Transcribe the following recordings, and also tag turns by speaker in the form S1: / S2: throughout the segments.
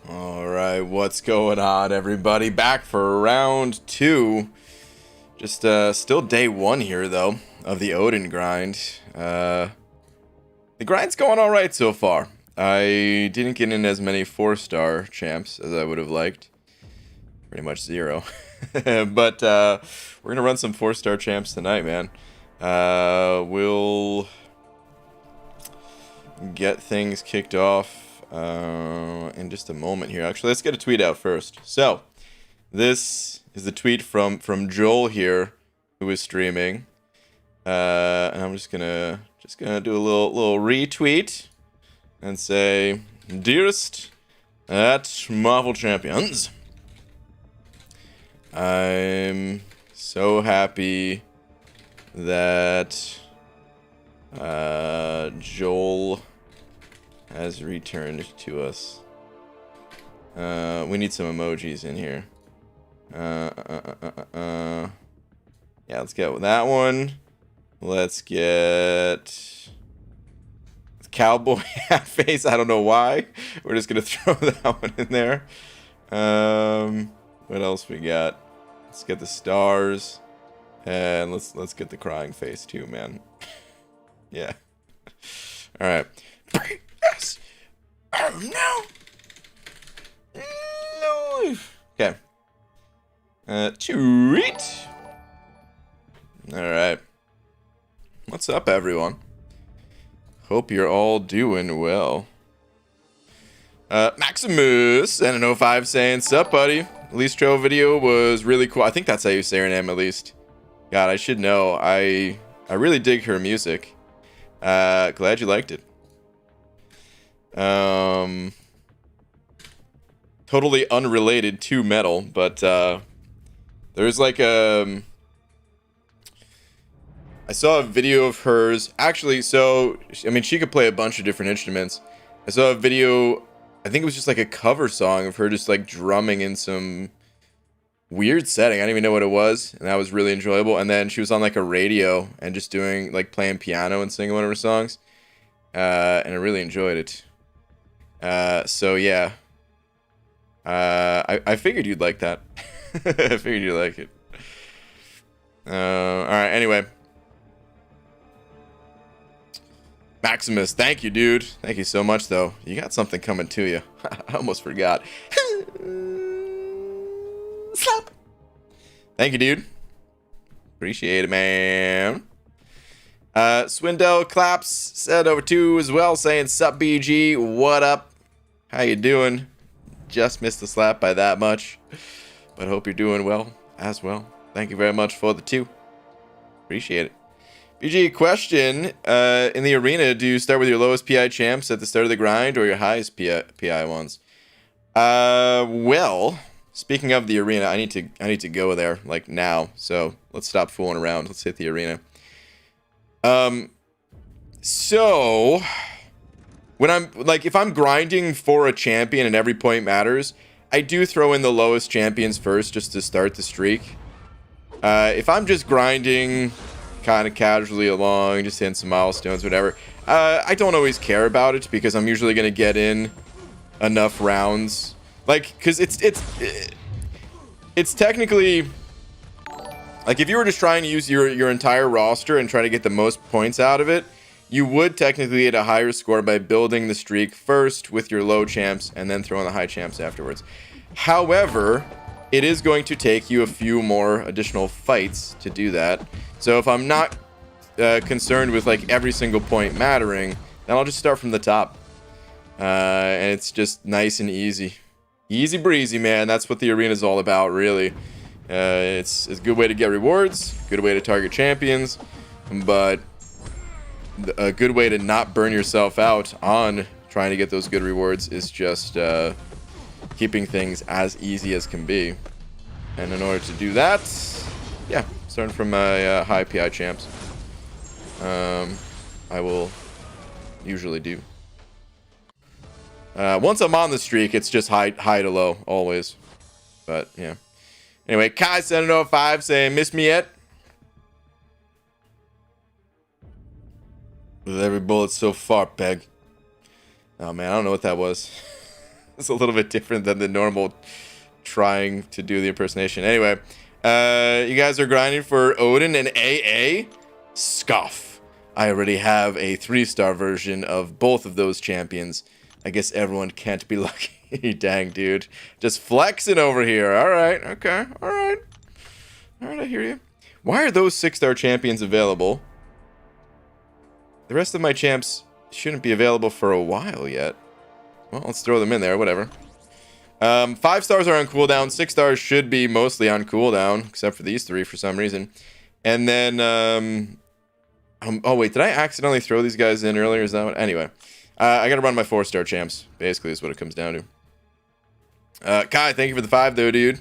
S1: All right, what's going on, everybody? Back for round 2. Just still day 1 here, though, of the Odin grind. The grind's going all right so far. I didn't get in as many 4-star champs as I would have liked. Pretty much 0. But we're gonna run some 4-star champs tonight, man. We'll get things kicked off in just a moment here. Actually, let's get a tweet out first. So this is the tweet from Joel here, who is streaming, and I'm just gonna do a little retweet and say, "Dearest at Marvel Champions, I'm so happy that Joel has returned to us. We need some emojis in here. Yeah, let's get with that one. Let's get cowboy hat face. I don't know why. We're just gonna throw that one in there. What else we got? Let's get the stars, and let's get the crying face too, man. Yeah. All right. Yes. Oh no. No. Okay. Tweet. All right. What's up, everyone? Hope you're all doing well. Maximus and 05 saying, "Sup, buddy? Listro video was really cool." I think that's how you say her name, at least. God, I should know. I really dig her music. Glad you liked it. Totally unrelated to metal, but there's like I saw a video of hers. Actually, so I mean, she could play a bunch of different instruments. I saw a video. I think it was just like a cover song of her just like drumming in some weird setting. I don't even know what it was, and that was really enjoyable. And then she was on like a radio and just doing like playing piano and singing one of her songs, and I really enjoyed it. So yeah, I figured you'd like that. I figured you'd like it. All right. Anyway, Maximus, thank you, dude. Thank you so much, though. You got something coming to you. I almost forgot. Slap. Thank you, dude. Appreciate it, man. Swindell Claps said over 2 as well, saying, "Sup, BG? What up? How you doing? Just missed the slap by that much, but hope you're doing well as well. Thank you very much for the 2. Appreciate it." BG, question. In the arena, do you start with your lowest PI champs at the start of the grind or your highest PI ones? Well, speaking of the arena, I need to go there like now. So let's stop fooling around. Let's hit the arena. So when I'm like, if I'm grinding for a champion and every point matters, I do throw in the lowest champions first just to start the streak. If I'm just grinding kind of casually along, just hitting some milestones, whatever, I don't always care about it because I'm usually going to get in enough rounds. Like, because it's technically, like, if you were just trying to use your entire roster and try to get the most points out of it, you would technically get a higher score by building the streak first with your low champs and then throwing the high champs afterwards. However, it is going to take you a few more additional fights to do that. So if I'm not concerned with like every single point mattering, then I'll just start from the top. And it's just nice and easy. Easy breezy, man. That's what the arena is all about, really. It's a good way to get rewards, good way to target champions, but a good way to not burn yourself out on trying to get those good rewards is just keeping things as easy as can be. And in order to do that, yeah, starting from my high PI champs, I will usually do. Once I'm on the streak, it's just high to low always. But yeah. Anyway, Kai705 saying, "Miss me yet?" With every bullet so far, Peg. Oh man, I don't know what that was. It's a little bit different than the normal trying to do the impersonation. Anyway, you guys are grinding for Odin and AA? Scoff. I already have a 3-star version of both of those champions. I guess everyone can't be lucky. Dang, dude. Just flexing over here. All right. Okay. All right. All right, I hear you. Why are those 6-star champions available? The rest of my champs shouldn't be available for a while yet. Well, let's throw them in there, whatever. 5 stars are on cooldown. 6 stars should be mostly on cooldown, except for these 3 for some reason. And then, oh wait, did I accidentally throw these guys in earlier? Is that what? Anyway, I gotta run my 4-star champs. Basically, is what it comes down to. Kai, thank you for the 5 though, dude.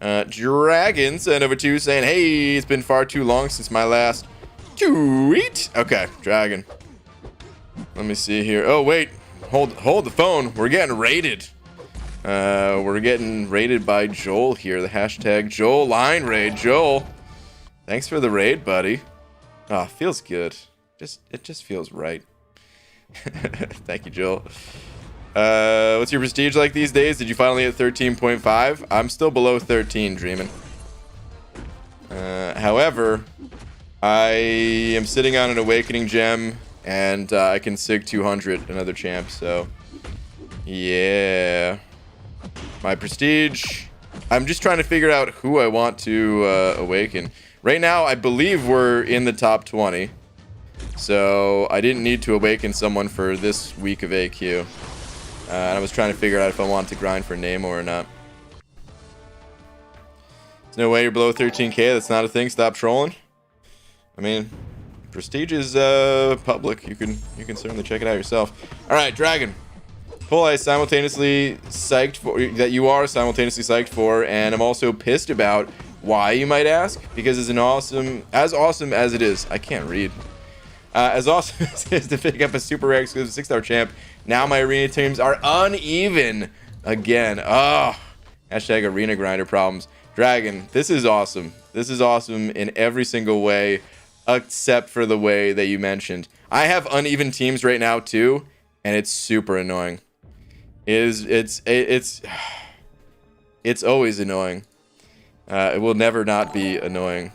S1: Dragon sent over 2 saying, hey, it's been far too long since my last tweet. Okay, Dragon. Let me see here. Oh wait, hold the phone. We're getting raided. We're getting raided by Joel here. The hashtag Joel line raid. Joel, thanks for the raid, buddy. Ah, feels good. It just feels right. Thank you, Joel. What's your prestige like these days? Did you finally hit 13.5? I'm still below 13, dreaming. However, I am sitting on an awakening gem, and I can sig 200 another champ. So, yeah, my prestige. I'm just trying to figure out who I want to awaken. Right now, I believe we're in the top 20. So I didn't need to awaken someone for this week of AQ. And I was trying to figure out if I wanted to grind for Nemo or not. There's no way you're below 13k. That's not a thing. Stop trolling. I mean, prestige is public. You can certainly check it out yourself. All right, Dragon. Pull I simultaneously psyched for that you are simultaneously psyched for, and I'm also pissed about. Why, you might ask? Because it's as awesome as it is. I can't read. As awesome as it is to pick up a super rare exclusive 6-star champ, now my arena teams are uneven again. Oh, hashtag arena grinder problems. Dragon, this is awesome. This is awesome in every single way, except for the way that you mentioned. I have uneven teams right now too, and it's super annoying. It's always annoying. It will never not be annoying.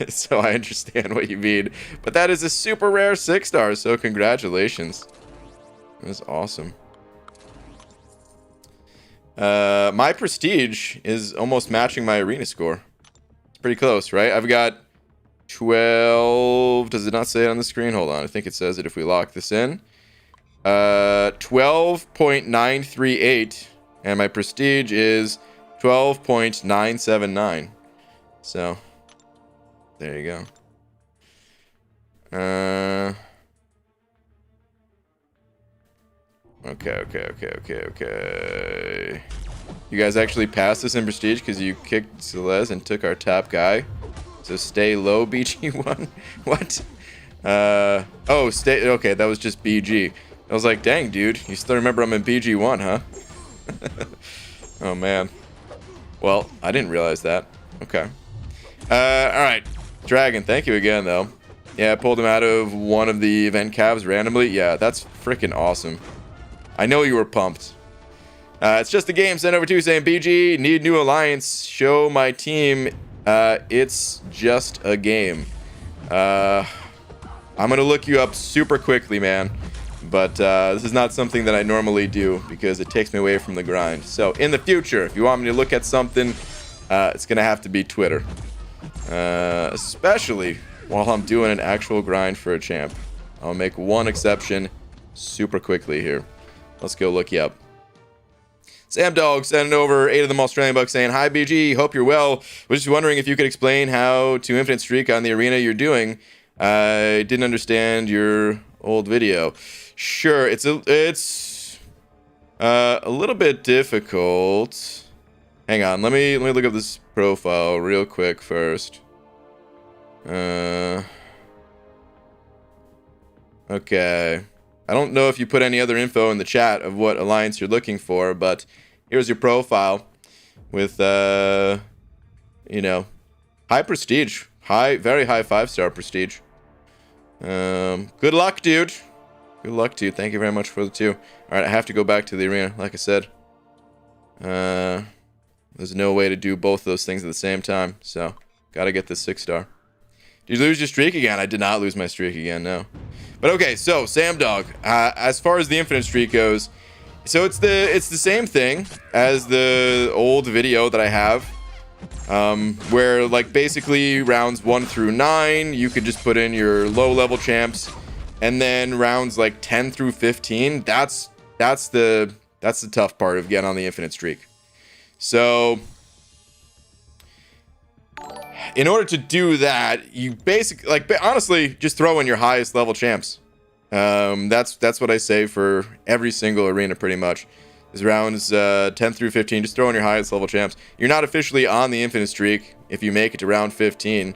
S1: So I understand what you mean. But that is a super rare 6-star, so congratulations. That was awesome. My prestige is almost matching my arena score. It's pretty close, right? I've got 12... Does it not say it on the screen? Hold on. I think it says it if we lock this in. 12.938. And my prestige is 12.979. So... there you go. Okay. You guys actually passed this in prestige because you kicked Celeste and took our top guy. So stay low, BG1. What? Oh, stay. Okay, that was just BG. I was like, dang, dude, you still remember I'm in BG1, huh? Oh man. Well, I didn't realize that. Okay. All right. Dragon, thank you again, though. Yeah, I pulled him out of one of the event calves randomly. Yeah, that's freaking awesome. I know you were pumped. It's just a game. Sent over to saying, BG, need new alliance. Show my team. It's just a game. I'm going to look you up super quickly, man. But this is not something that I normally do because it takes me away from the grind. So in the future, if you want me to look at something, it's going to have to be Twitter. Especially while I'm doing an actual grind for a champ. I'll make one exception super quickly here. Let's go look you up. Sam Dog sending over 8 of them Australian bucks saying, hi BG, hope you're well. Was just wondering if you could explain how to infinite streak on the arena you're doing. I didn't understand your old video. Sure, it's a little bit difficult. Hang on, let me look up this profile real quick first. Okay. I don't know if you put any other info in the chat of what alliance you're looking for, but here's your profile with you know, high prestige, very high 5-star prestige. Good luck, dude. Good luck to you. Thank you very much for the 2. Alright, I have to go back to the arena, like I said. There's no way to do both those things at the same time, so gotta get this 6-star. Did you lose your streak again? I did not lose my streak again, no. But okay, so Sam Dog, as far as the infinite streak goes, so it's the same thing as the old video that I have, where like basically rounds 1 through 9, you could just put in your low level champs, and then rounds like 10 through 15, that's the tough part of getting on the infinite streak. So in order to do that, you basically, like, honestly, just throw in your highest level champs. That's what I say for every single arena, pretty much. Is rounds 10 through 15, just throw in your highest level champs. You're not officially on the infinite streak if you make it to round 15.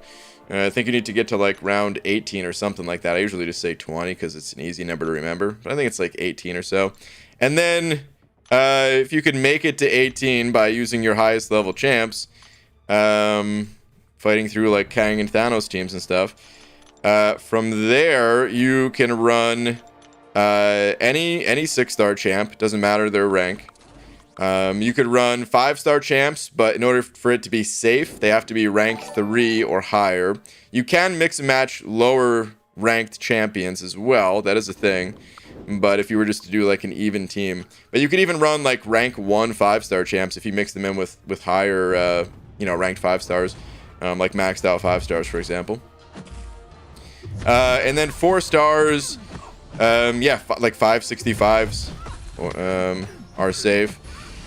S1: I think you need to get to like round 18 or something like that. I usually just say 20 because it's an easy number to remember, but I think it's like 18 or so. And then if you could make it to 18 by using your highest level champs, fighting through like Kang and Thanos teams and stuff, from there you can run any 6-star champ. Doesn't matter their rank. You could run 5-star champs, but in order for it to be safe, they have to be rank 3 or higher. You can mix and match lower ranked champions as well. That is a thing. But if you were just to do like an even team, but you could even run like rank 1 5-star champs if you mix them in with higher, ranked 5-stars, like maxed out 5-stars, for example. And then 4 stars, like 565s are safe.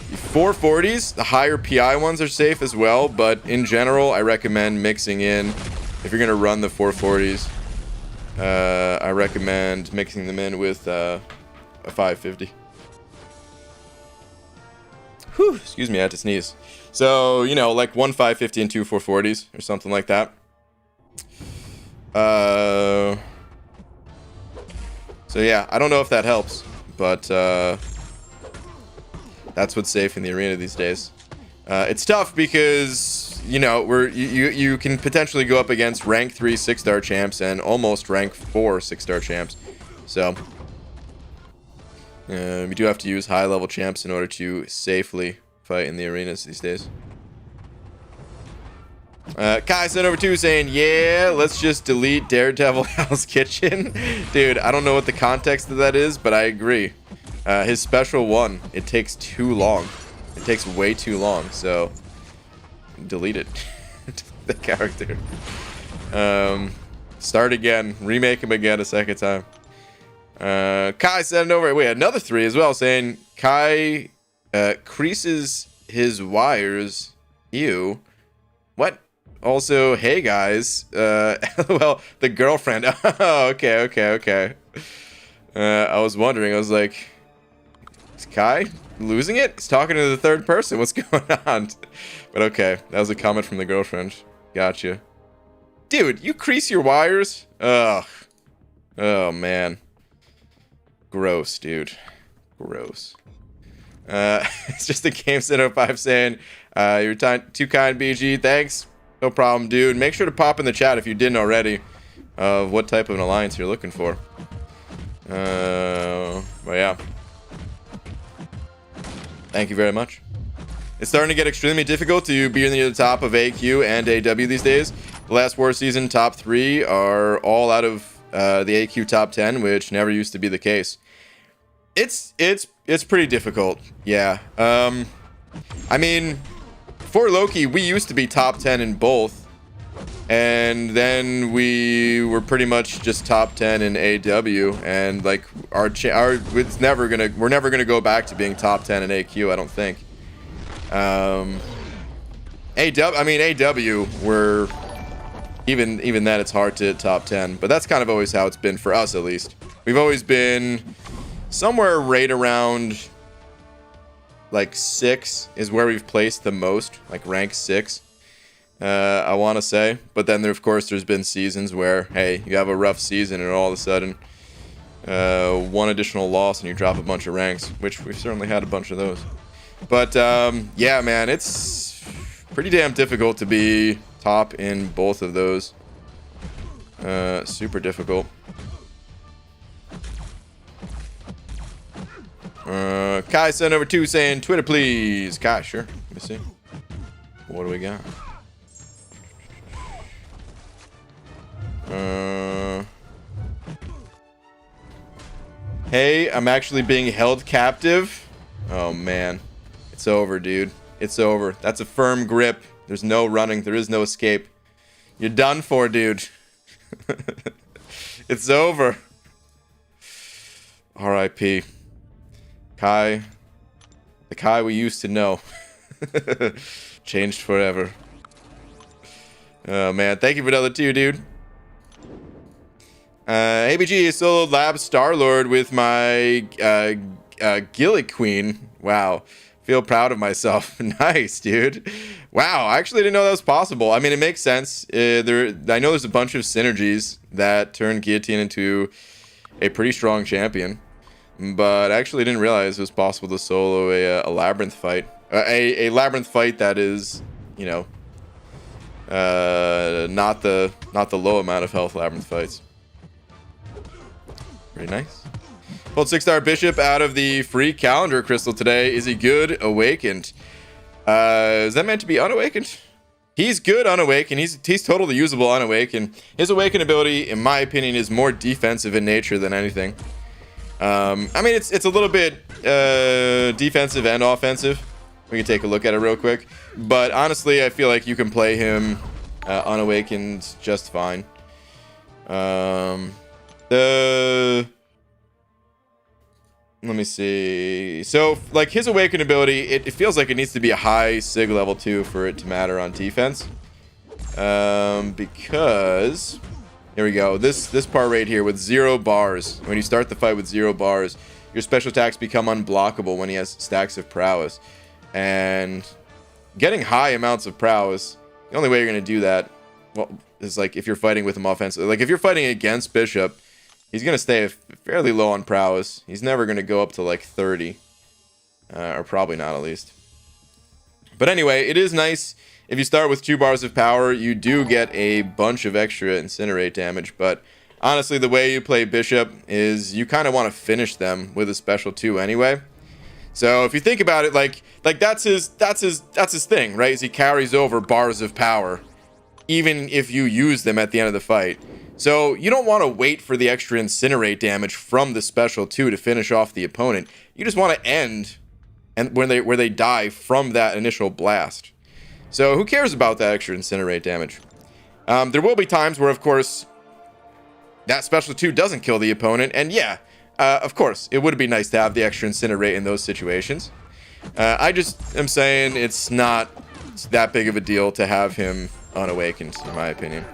S1: 440s, the higher PI ones are safe as well, but in general, I recommend mixing in, if you're going to run the 440s, I recommend mixing them in with a 550. Whew, excuse me, I had to sneeze. So, like 1 550 and 2 440s or something like that. So yeah, I don't know if that helps, but that's what's safe in the arena these days. It's tough because, you can potentially go up against rank 3 6-star champs and almost rank 4 6-star champs. So we do have to use high level champs in order to safely fight in the arenas these days. Kai sent over 2 saying, yeah, let's just delete Daredevil Hell's Kitchen. Dude, I don't know what the context of that is, but I agree. His special one, it takes too long. It takes way too long, so delete it. The character. Start again. Remake him again a second time. Kai sent it over. Wait, another 3 as well, saying Kai creases his wires. Ew. What? Also, hey guys. Well, the girlfriend. Oh, okay. I was wondering. I was like, is Kai losing it? He's talking to the third person. What's going on? But okay, that was a comment from the girlfriend. Gotcha. Dude, you crease your wires? Ugh. Oh, man. Gross, dude. Gross. It's just a Game Center 5 saying, you're too kind, BG. Thanks. No problem, dude. Make sure to pop in the chat if you didn't already of what type of an alliance you're looking for. But yeah. Thank you very much. It's starting to get extremely difficult to be near the top of AQ and AW these days. The last War season top 3 are all out of the AQ top 10, which never used to be the case. It's pretty difficult, yeah. I mean, for Loki, we used to be top 10 in both, and then we were pretty much just top 10 in AW, and like we're never gonna go back to being top 10 in AQ, I don't think. AW, we're even that it's hard to hit top 10, but that's kind of always how it's been for us, at least. We've always been somewhere right around like 6 is where we've placed the most, like rank 6. I want to say, but then of course there's been seasons where, hey, you have a rough season and all of a sudden one additional loss and you drop a bunch of ranks, which we've certainly had a bunch of those. But yeah, man, it's pretty damn difficult to be top in both of those. Super difficult. Kai sent over 2 saying, Twitter, please. Kai, sure. Let me see. What do we got? Hey, I'm actually being held captive. Oh, man. It's over, dude. It's over. That's a firm grip. There's no running. There is no escape. You're done for, dude. It's over. R.I.P. Kai. The Kai we used to know. Changed forever. Oh, man. Thank you for another 2, dude. ABG is solo lab Star-Lord with my Gilly Queen. Wow. Feel proud of myself. Nice, dude. Wow, I actually didn't know that was possible. I mean, it makes sense. I know there's a bunch of synergies that turn Guillotine into a pretty strong champion. But I actually didn't realize it was possible to solo a Labyrinth fight. A Labyrinth fight that is, you know, not the low amount of health Labyrinth fights. Very nice. Pulled 6-star Bishop out of the free calendar crystal today. Is he good? Awakened. Is that meant to be unawakened? He's good unawakened. He's totally usable unawakened. His Awaken ability, in my opinion, is more defensive in nature than anything. I mean, it's a little bit defensive and offensive. We can take a look at it real quick. But honestly, I feel like you can play him unawakened just fine. Let me see. So, like, his Awaken ability, it feels like it needs to be a high Sig level 2 for it to matter on defense. Because... Here we go. This part right here with 0 bars. When you start the fight with 0 bars, your special attacks become unblockable when he has stacks of prowess. And getting high amounts of prowess, the only way you're going to do that, well, is like if you're fighting with him offensively. Like if you're fighting against Bishop, he's going to stay fairly low on prowess. He's never going to go up to like 30. Or probably not, at least. But anyway, it is nice. If you start with 2 bars of power, you do get a bunch of extra incinerate damage. But honestly, the way you play Bishop is you kind of want to finish them with a special 2 anyway. So if you think about it, like that's his thing, right? Is he carries over bars of power, even if you use them at the end of the fight. So you don't want to wait for the extra incinerate damage from the special 2 to finish off the opponent. You just want to end and where they die from that initial blast. So who cares about that extra incinerate damage? There will be times where, of course, that special 2 doesn't kill the opponent. And yeah, of course, it would be nice to have the extra incinerate in those situations. I just am saying it's not that big of a deal to have him unawakened, in my opinion.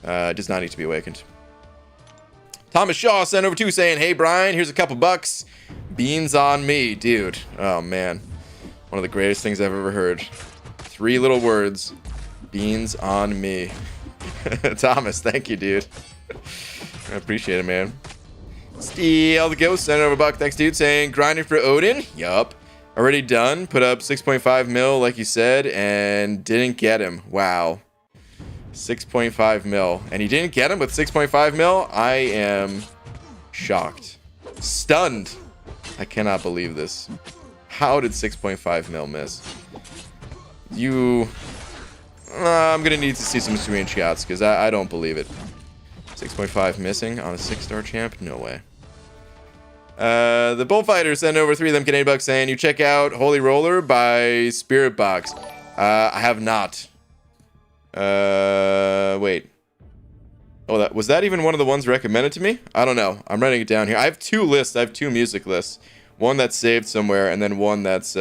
S1: Does not need to be awakened. Thomas Shaw sent over 2 saying, hey, Brian, here's a couple bucks. Beans on me, dude. Oh, man. One of the greatest things I've ever heard. 3 little words. Beans on me. Thomas, thank you, dude. I appreciate it, man. Steel the Ghost sent over a buck. Thanks, dude. Saying, grinding for Odin. Yup. Already done. Put up 6.5 mil, like you said, and didn't get him. Wow. 6.5 mil. And he didn't get him with 6.5 mil? I am shocked. Stunned. I cannot believe this. How did 6.5 mil miss? I'm going to need to see some screenshots because I don't believe it. 6.5 missing on a 6-star champ? No way. The Bullfighter sent over 3 of them Canadian bucks saying, you check out Holy Roller by Spirit Box. I have not. Wait. Oh, was that even one of the ones recommended to me? I don't know. I'm writing it down here. I have 2 lists. I have 2 music lists. One that's saved somewhere, and then one that's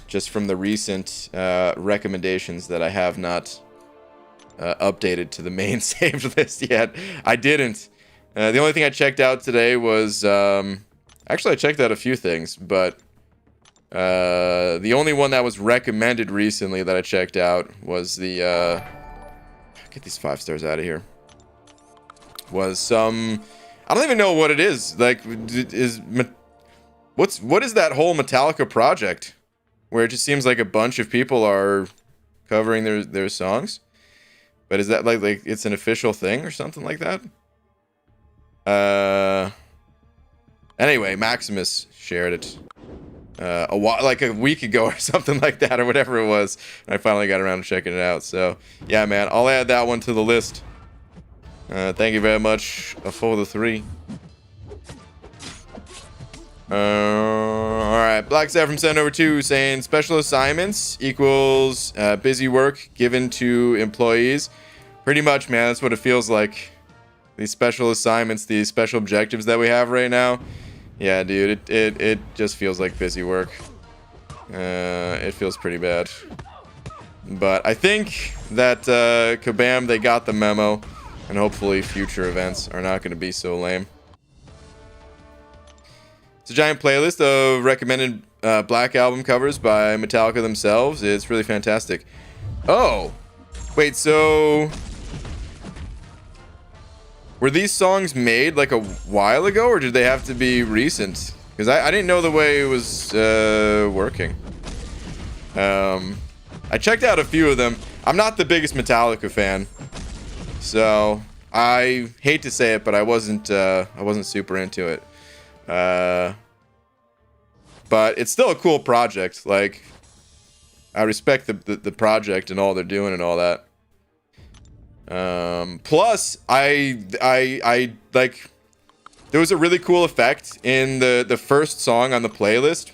S1: just from the recent recommendations that I have not updated to the main saved list yet. I didn't. The only thing I checked out today was... actually, I checked out a few things, but... the only one that was recommended recently that I checked out was the... get these 5 stars out of here. Was some... I don't even know what it is. Like, what is that whole Metallica project? Where it just seems like a bunch of people are covering their songs? But is that like it's an official thing or something like that? Anyway, Maximus shared it like a week ago or something like that, or whatever it was. And I finally got around to checking it out. So yeah, man, I'll add that one to the list. Thank you very much for the 3. All right, Black Sat from sent over 2 saying special assignments equals busy work given to employees. Pretty much, man, that's what it feels like. These special assignments, these special objectives that we have right now. Yeah, dude, it just feels like busy work. It feels pretty bad. But I think that Kabam, they got the memo, and hopefully future events are not going to be so lame. It's a giant playlist of recommended Black Album covers by Metallica themselves. It's really fantastic. Oh, wait, so were these songs made like a while ago, or did they have to be recent? Because I didn't know the way it was working. I checked out a few of them. I'm not the biggest Metallica fan, so I hate to say it, but I wasn't super into it. But it's still a cool project. Like, I respect the project and all they're doing and all that. Plus, I like, there was a really cool effect in the first song on the playlist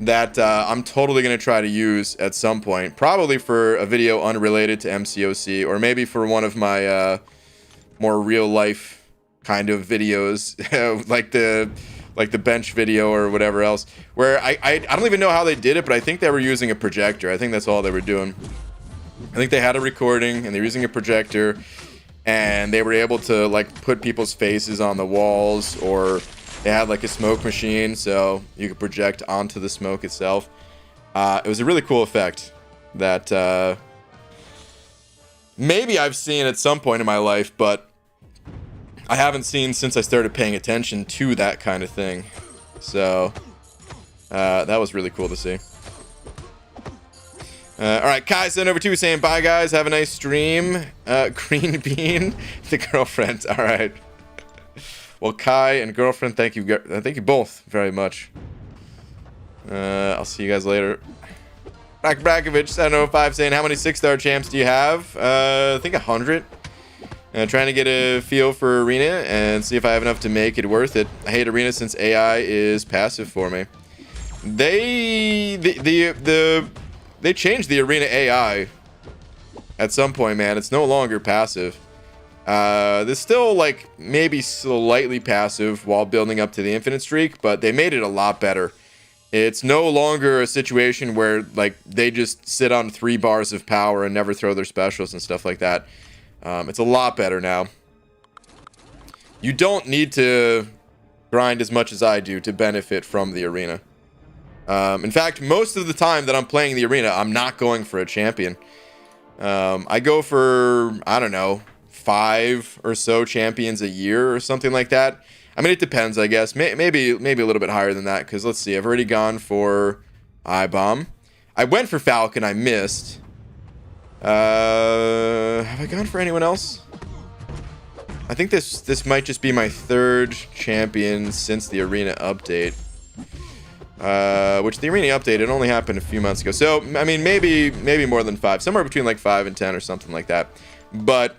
S1: that I'm totally gonna try to use at some point, probably for a video unrelated to MCOC, or maybe for one of my more real life kind of videos, like the bench video or whatever else, where I don't even know how they did it, but I think they were using a projector. I think that's all they were doing. I think they had a recording and they were using a projector, and they were able to like put people's faces on the walls, or they had like a smoke machine so you could project onto the smoke itself. It was a really cool effect that maybe I've seen at some point in my life, but I haven't seen since I started paying attention to that kind of thing. So that was really cool to see. All right, Kai sent over 2 saying, bye guys, have a nice stream. Green Bean, the girlfriend. All right. Well, Kai and girlfriend, thank you both very much. I'll see you guys later. Brakovic 705 saying, how many 6-star champs do you have? I think 100. Trying to get a feel for Arena and see if I have enough to make it worth it. I hate Arena since AI is passive for me. They changed the Arena AI at some point, man. It's no longer passive. There's still like maybe slightly passive while building up to the infinite streak, but they made it a lot better. It's no longer a situation where like they just sit on 3 bars of power and never throw their specials and stuff like that. It's a lot better now. You don't need to grind as much as I do to benefit from the Arena. In fact, most of the time that I'm playing the Arena, I'm not going for a champion. I go for, I don't know, 5 or so champions a year or something like that. I mean, it depends, I guess. Maybe a little bit higher than that, because let's see. I've already gone for I-Bomb. I went for Falcon. I missed. Have I gone for anyone else? I think this might just be my 3rd champion since the Arena update. Which the Arena update, it only happened a few months ago. So, I mean, maybe more than 5. Somewhere between like 5 and 10 or something like that. But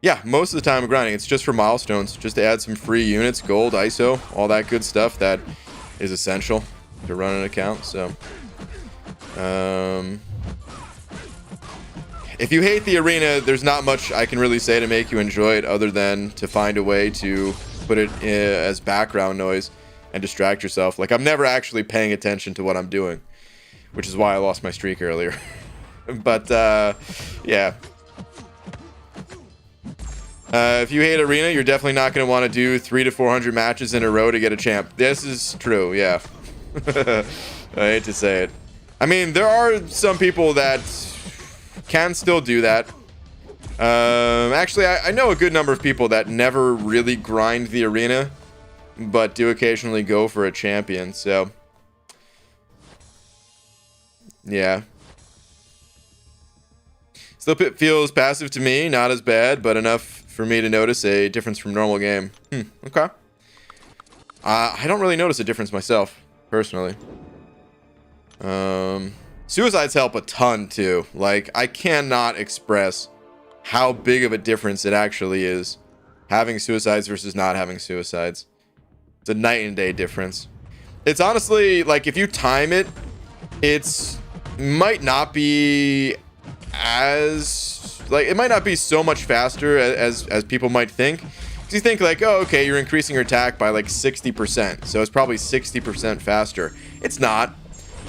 S1: yeah, most of the time I'm grinding. It's just for milestones, just to add some free units, gold, ISO, all that good stuff that is essential to run an account. So if you hate the Arena, there's not much I can really say to make you enjoy it, other than to find a way to put it as background noise and distract yourself. Like, I'm never actually paying attention to what I'm doing, which is why I lost my streak earlier. But yeah. If you hate Arena, you're definitely not going to want to do 300 to 400 matches in a row to get a champ. This is true, yeah. I hate to say it. I mean, there are some people that can still do that. Actually, I know a good number of people that never really grind the Arena, but do occasionally go for a champion, so yeah. Still feels passive to me, not as bad, but enough for me to notice a difference from normal game. Okay. I don't really notice a difference myself, personally. Suicides help a ton, too. Like, I cannot express how big of a difference it actually is having suicides versus not having suicides. It's a night and day difference. It's honestly, like, if you time it, it's might not be as, like, it might not be so much faster as people might think. Because you think, like, oh, okay, you're increasing your attack by, like, 60%. So it's probably 60% faster. It's not.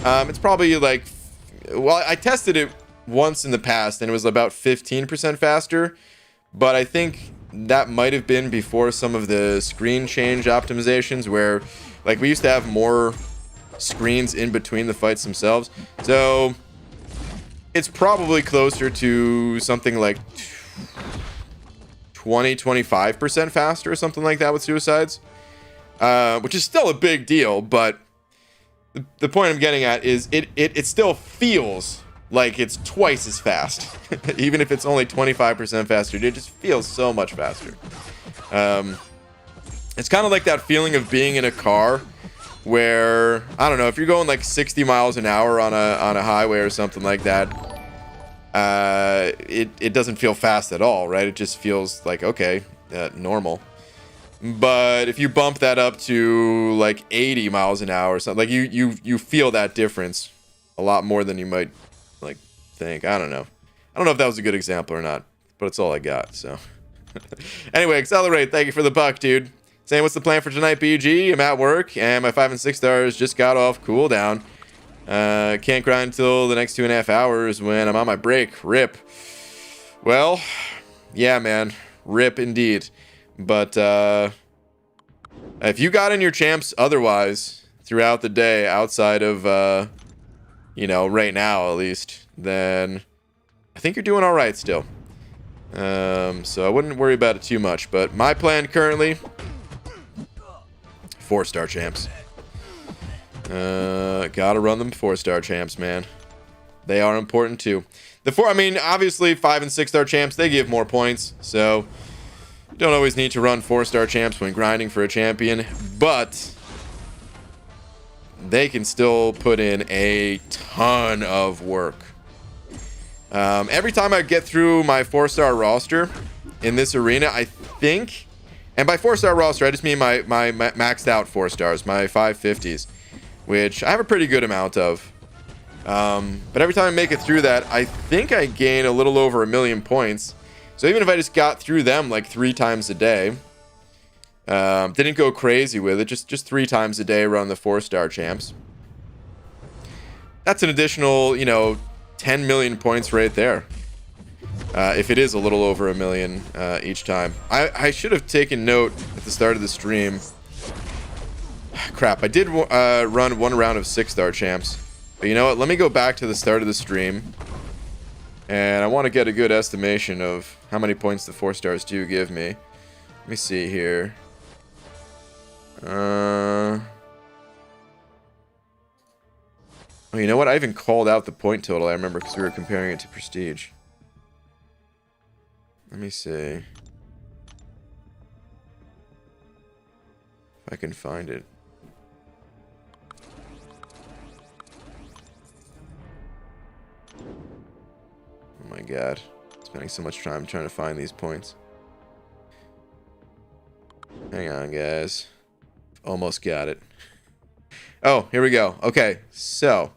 S1: It's probably, like, well, I tested it once in the past, and it was about 15% faster. But I think that might have been before some of the screen change optimizations where, like, we used to have more screens in between the fights themselves. So it's probably closer to something like 20-25% faster or something like that with suicides, which is still a big deal. But the point I'm getting at is it still feels like it's twice as fast. Even if it's only 25% faster, it just feels so much faster. It's kind of like that feeling of being in a car where, I don't know, if you're going like 60 miles an hour on a highway or something like that, it doesn't feel fast at all, right? It just feels like, okay, normal. But if you bump that up to like 80 miles an hour or something, like you feel that difference a lot more than you might like think. I don't know if that was a good example or not, but it's all I got. So anyway, Accelerate, thank you for the buck, dude. Saying, what's the plan for tonight, BG? I'm at work, and my 5 and 6 stars just got off cooldown. Can't grind until the next 2.5 hours when I'm on my break. Rip. Well, yeah, man. Rip indeed. But if you got in your champs otherwise throughout the day, outside of, you know, right now at least, then I think you're doing all right still. So I wouldn't worry about it too much. But my plan currently, 4-star champs. Gotta run them 4-star champs, man. They are important too. I mean, obviously 5 and 6-star champs, they give more points, so you don't always need to run 4-star champs when grinding for a champion, but they can still put in a ton of work. Every time I get through my 4-star roster in this arena, I think, and by 4-star roster, I just mean my maxed out 4 stars, my 550s, which I have a pretty good amount of. But every time I make it through that, I think I gain a little over 1 million points. So even if I just got through them like 3 times a day, didn't go crazy with it, just 3 times a day around the 4-star champs, that's an additional, you know, 10 million points right there. If it is a little over 1 million each time. I should have taken note at the start of the stream. Crap, I did run 1 round of 6-star champs. But you know what? Let me go back to the start of the stream. And I want to get a good estimation of how many points the 4 stars do give me. Let me see here. Oh, you know what? I even called out the point total, I remember, because we were comparing it to Prestige. Let me see if I can find it. Oh my god. Spending so much time trying to find these points. Hang on, guys. Almost got it. Oh, here we go. Okay, so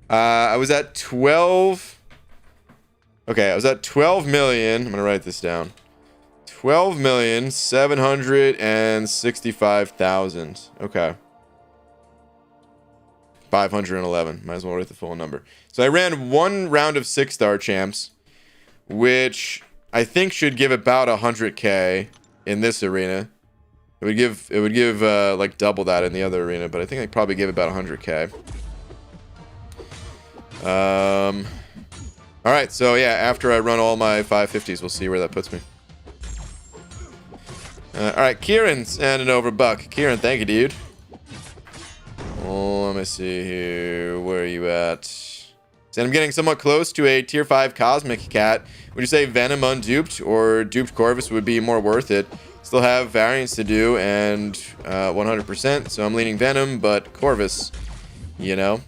S1: I was at 12. Okay, I was at 12 million. I'm gonna write this down. 12,765,000. Okay. 511. Might as well write the full number. So I ran 1 round of 6-star champs, which I think should give about 100k in this arena. It would give like double that in the other arena, but I think I'd probably give about 100k. All right, so yeah, after I run all my 550s, we'll see where that puts me. All right, Kieran sending over buck. Kieran, thank you, dude. Oh, let me see here. Where are you at? And I'm getting somewhat close to a tier 5 Cosmic Cat. Would you say Venom unduped or duped Corvus would be more worth it? Still have variants to do and 100%, so I'm leaning Venom, but Corvus, you know.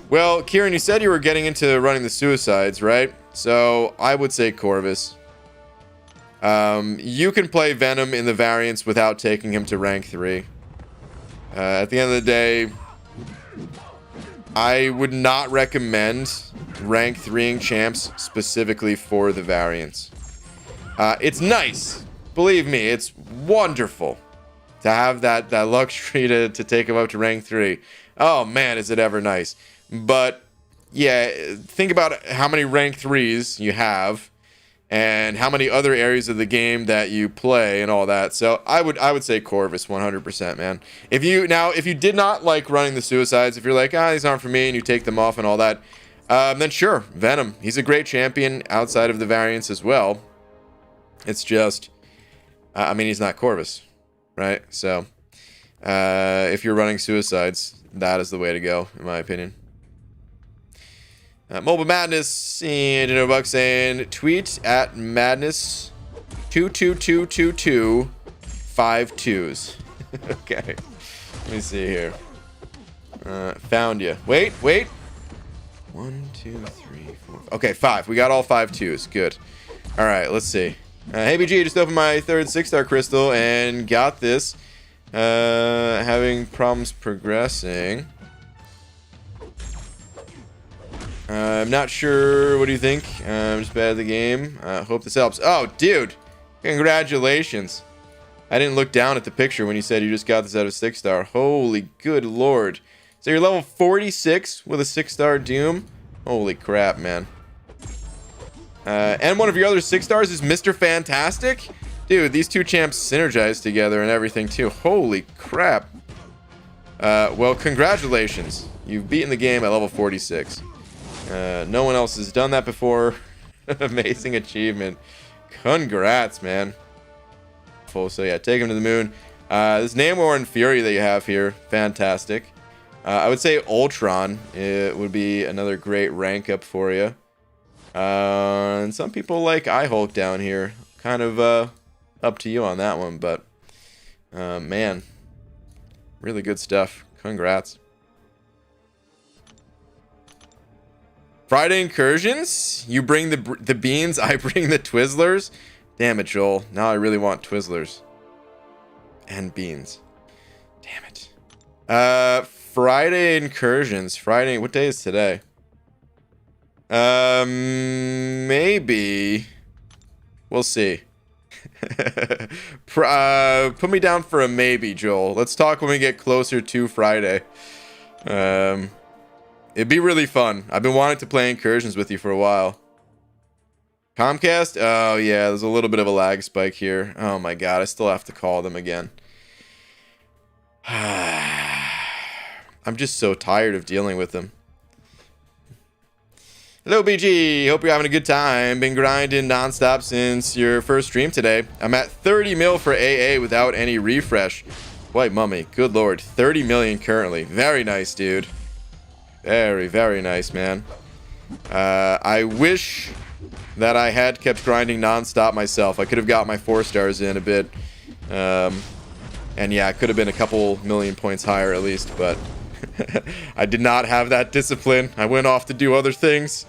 S1: Well, Kieran, you said you were getting into running the Suicides, right? So I would say Corvus. You can play Venom in the variants without taking him to rank 3. At the end of the day, I would not recommend rank 3ing champs specifically for the variants. It's nice. Believe me, it's wonderful to have that luxury to take him up to rank 3. Oh man, is it ever nice. But yeah, think about how many rank 3s you have and how many other areas of the game that you play and all that. So I would say Corvus 100%, man. If you did not like running the Suicides, if you're like, these aren't for me, and you take them off and all that, then sure, Venom. He's a great champion outside of the variants as well. It's just, I mean, he's not Corvus, right? So if you're running Suicides, that is the way to go, in my opinion. Mobile Madness and $1 saying tweet at Madness 2222252s. Okay, let me see here. Found you. Wait. 1, 2, 3, 4. Okay, 5. We got all 5 2s. Good. All right, let's see. Hey BG, just opened my 3rd 6-star crystal and got this. Having problems progressing. I'm not sure. What do you think? I'm just bad at the game. Hope this helps. Oh, dude. Congratulations. I didn't look down at the picture when you said you just got this out of 6-star. Holy good lord. So you're level 46 with a 6-star Doom? Holy crap, man. And one of your other 6-stars is Mr. Fantastic? Dude, these two champs synergize together and everything too. Holy crap. Well, congratulations. You've beaten the game at level 46. No one else has done that before. Amazing achievement. Congrats, man. So yeah, take him to the moon. This Namor and Fury that you have here, fantastic. I would say Ultron, it would be another great rank up for you. And some people like I-Hulk down here. Kind of up to you on that one, but man, really good stuff. Congrats. Friday incursions? You bring the beans, I bring the Twizzlers? Damn it, Joel. Now I really want Twizzlers. And beans. Damn it. Friday incursions. Friday, what day is today? Maybe. We'll see. Put me down for a maybe, Joel. Let's talk when we get closer to Friday. It'd be really fun. I've been wanting to play incursions with you for a while. Comcast? Oh, yeah, there's a little bit of a lag spike here. Oh, my God. I still have to call them again. I'm just so tired of dealing with them. Hello, BG. Hope you're having a good time. Been grinding nonstop since your first stream today. I'm at 30 mil for AA without any refresh. White mummy. Good lord. 30 million currently. Very nice, dude. Very, very nice, man. I wish that I had kept grinding nonstop myself. I could have got my 4 stars in a bit. And yeah, it could have been a couple million points higher at least, but I did not have that discipline. I went off to do other things.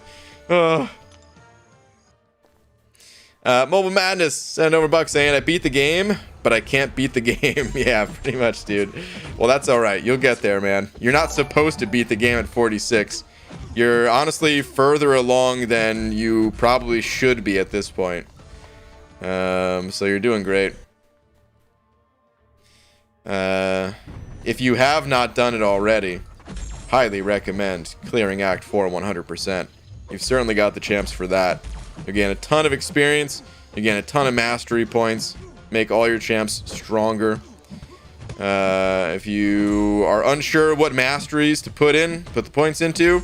S1: Mobile Madness sent over $1 saying I beat the game, but I can't beat the game. Yeah, pretty much, dude. Well, that's all right. You'll get there, man. You're not supposed to beat the game at 46. You're honestly further along than you probably should be at this point. So you're doing great. If you have not done it already, highly recommend clearing Act 4 100%. You've certainly got the champs for that. Again, a ton of experience. Again, a ton of mastery points. Make all your champs stronger. If you are unsure what masteries to put the points into,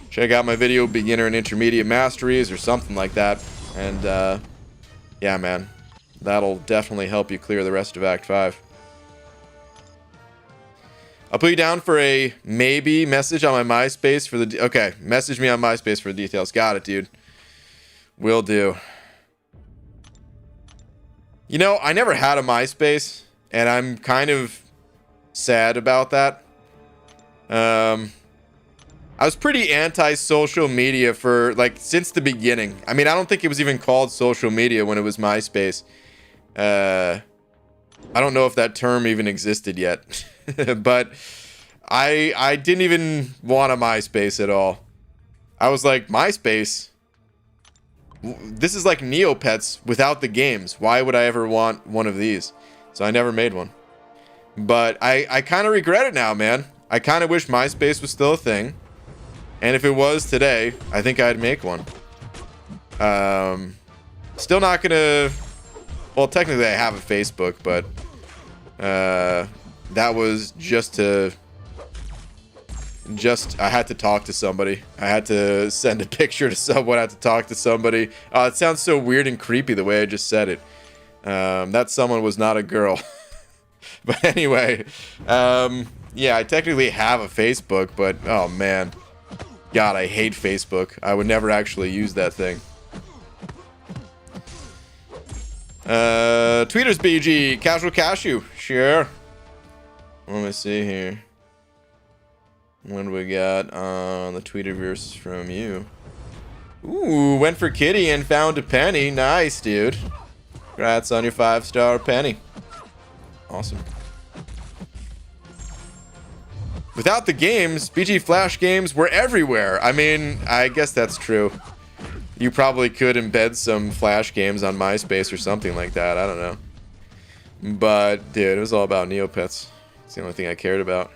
S1: check out my video, Beginner and Intermediate Masteries, or something like that. And, yeah, man. That'll definitely help you clear the rest of Act 5. I'll put you down for a maybe message on my MySpace for the... Okay, message me on MySpace for the details. Got it, dude. Will do. You know, I never had a MySpace, and I'm kind of sad about that. I was pretty anti-social media for, like, since the beginning. I mean, I don't think it was even called social media when it was MySpace. I don't know if that term even existed yet. But I didn't even want a MySpace at all. I was like, MySpace? This is like Neopets without the games. Why would I ever want one of these? So I never made one. But I kind of regret it now, man. I kind of wish MySpace was still a thing. And if it was today, I think I'd make one. Still not gonna... Well, technically I have a Facebook, but... that was just to... I had to talk to somebody. I had to send a picture to someone. I had to talk to somebody. It sounds so weird and creepy the way I just said it. That someone was not a girl. But anyway, yeah, I technically have a Facebook, but oh man. God, I hate Facebook. I would never actually use that thing. Tweeters BG, Casual Cashew, sure. Let me see here. What do we got on the Tweeterverse from you? Ooh, went for kitty and found a penny. Nice, dude. Congrats on your 5-star penny. Awesome. Without the games, BG Flash games were everywhere. I mean, I guess that's true. You probably could embed some Flash games on MySpace or something like that. I don't know. But, dude, it was all about Neopets. It's the only thing I cared about.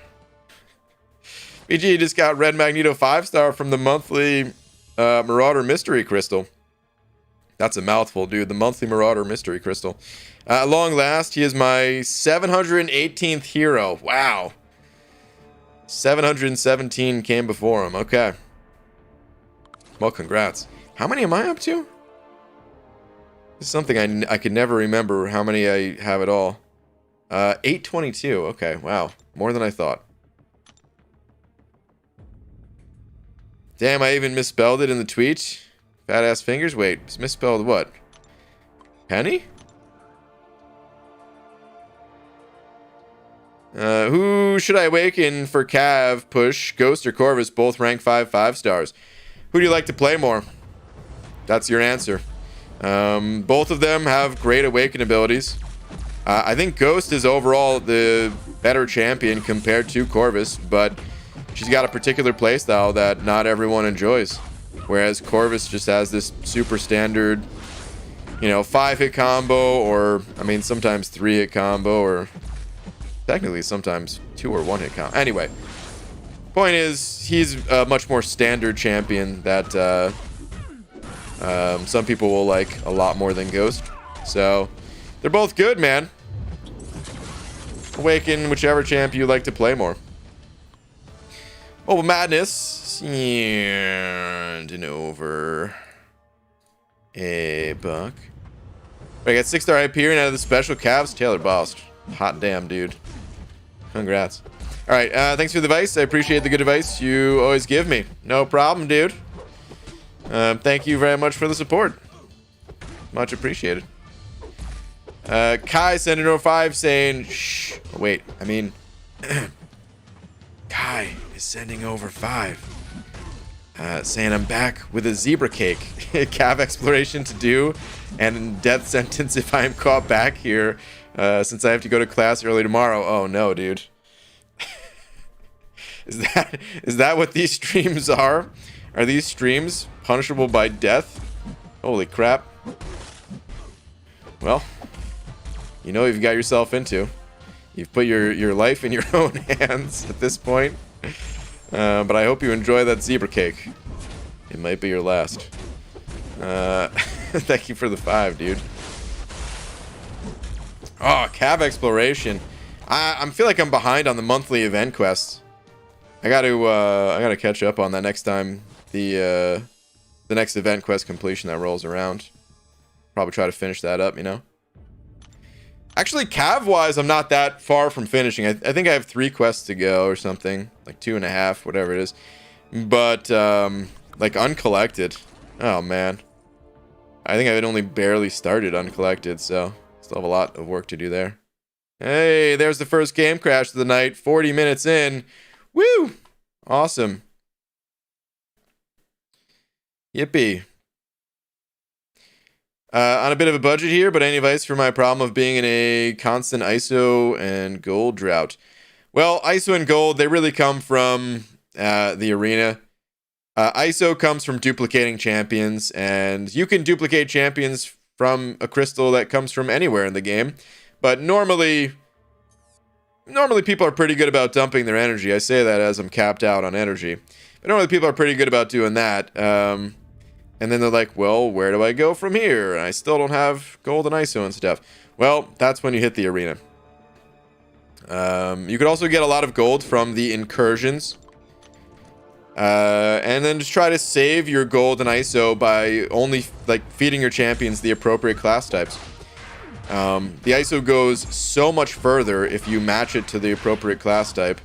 S1: BG just got Red Magneto 5-star from the monthly Marauder Mystery Crystal. That's a mouthful, dude. The monthly Marauder Mystery Crystal. At long last, he is my 718th hero. Wow. 717 came before him. Okay. Well, congrats. How many am I up to? This is something I could never remember how many I have at all. 822. Okay, wow. More than I thought. Damn, I even misspelled it in the tweet. Fat ass fingers. Wait, misspelled what? Penny? Who should I awaken for Cav, Push, Ghost, or Corvus? Both rank 5 stars. Who do you like to play more? That's your answer. Both of them have great awaken abilities. I think Ghost is overall the better champion compared to Corvus, but she's got a particular playstyle that not everyone enjoys. Whereas Corvus just has this super standard, you know, 5-hit combo, or, I mean, sometimes 3-hit combo, or technically sometimes 2 or 1-hit combo. Anyway, point is, he's a much more standard champion that some people will like a lot more than Ghost. So, they're both good, man. Awaken whichever champ you like to play more. Oh, Madness. Sending over a buck. I got 6-star Hyperion out of the special Cavs. Taylor Bost. Hot damn, dude. Congrats. Alright, thanks for the advice. I appreciate the good advice you always give me. No problem, dude. Thank you very much for the support. Much appreciated. Kai sending over 5 saying, shh. Oh, wait, I mean, Kai is sending over 5. Saying I'm back with a zebra cake. Cav exploration to do, and death sentence if I'm caught back here, since I have to go to class early tomorrow. Oh no, dude. Is that what these streams are? Are these streams punishable by death? Holy crap. Well, you know what you've got yourself into. You've put your life in your own hands at this point. But I hope you enjoy that zebra cake. It might be your last. Thank you for the 5, dude. Oh, Cav exploration. I feel like I'm behind on the monthly event quests. I gotta catch up on that next time the next event quest completion that rolls around. Probably try to finish that up, you know. Actually, cav-wise, I'm not that far from finishing. I think I have 3 quests to go or something. Like 2.5, whatever it is. But, like, uncollected. Oh, man. I think I had only barely started uncollected, so still have a lot of work to do there. Hey, there's the first game crash of the night. 40 minutes in. Woo! Awesome. Yippee. On a bit of a budget here, but any advice for my problem of being in a constant ISO and gold drought? Well, ISO and gold, they really come from the arena. ISO comes from duplicating champions, and you can duplicate champions from a crystal that comes from anywhere in the game. But normally people are pretty good about dumping their energy. I say that as I'm capped out on energy. But normally people are pretty good about doing that. And then they're like, well, where do I go from here? And I still don't have gold and ISO and stuff. Well, that's when you hit the arena. You could also get a lot of gold from the incursions. And then just try to save your gold and ISO by only like feeding your champions the appropriate class types. The ISO goes so much further if you match it to the appropriate class type.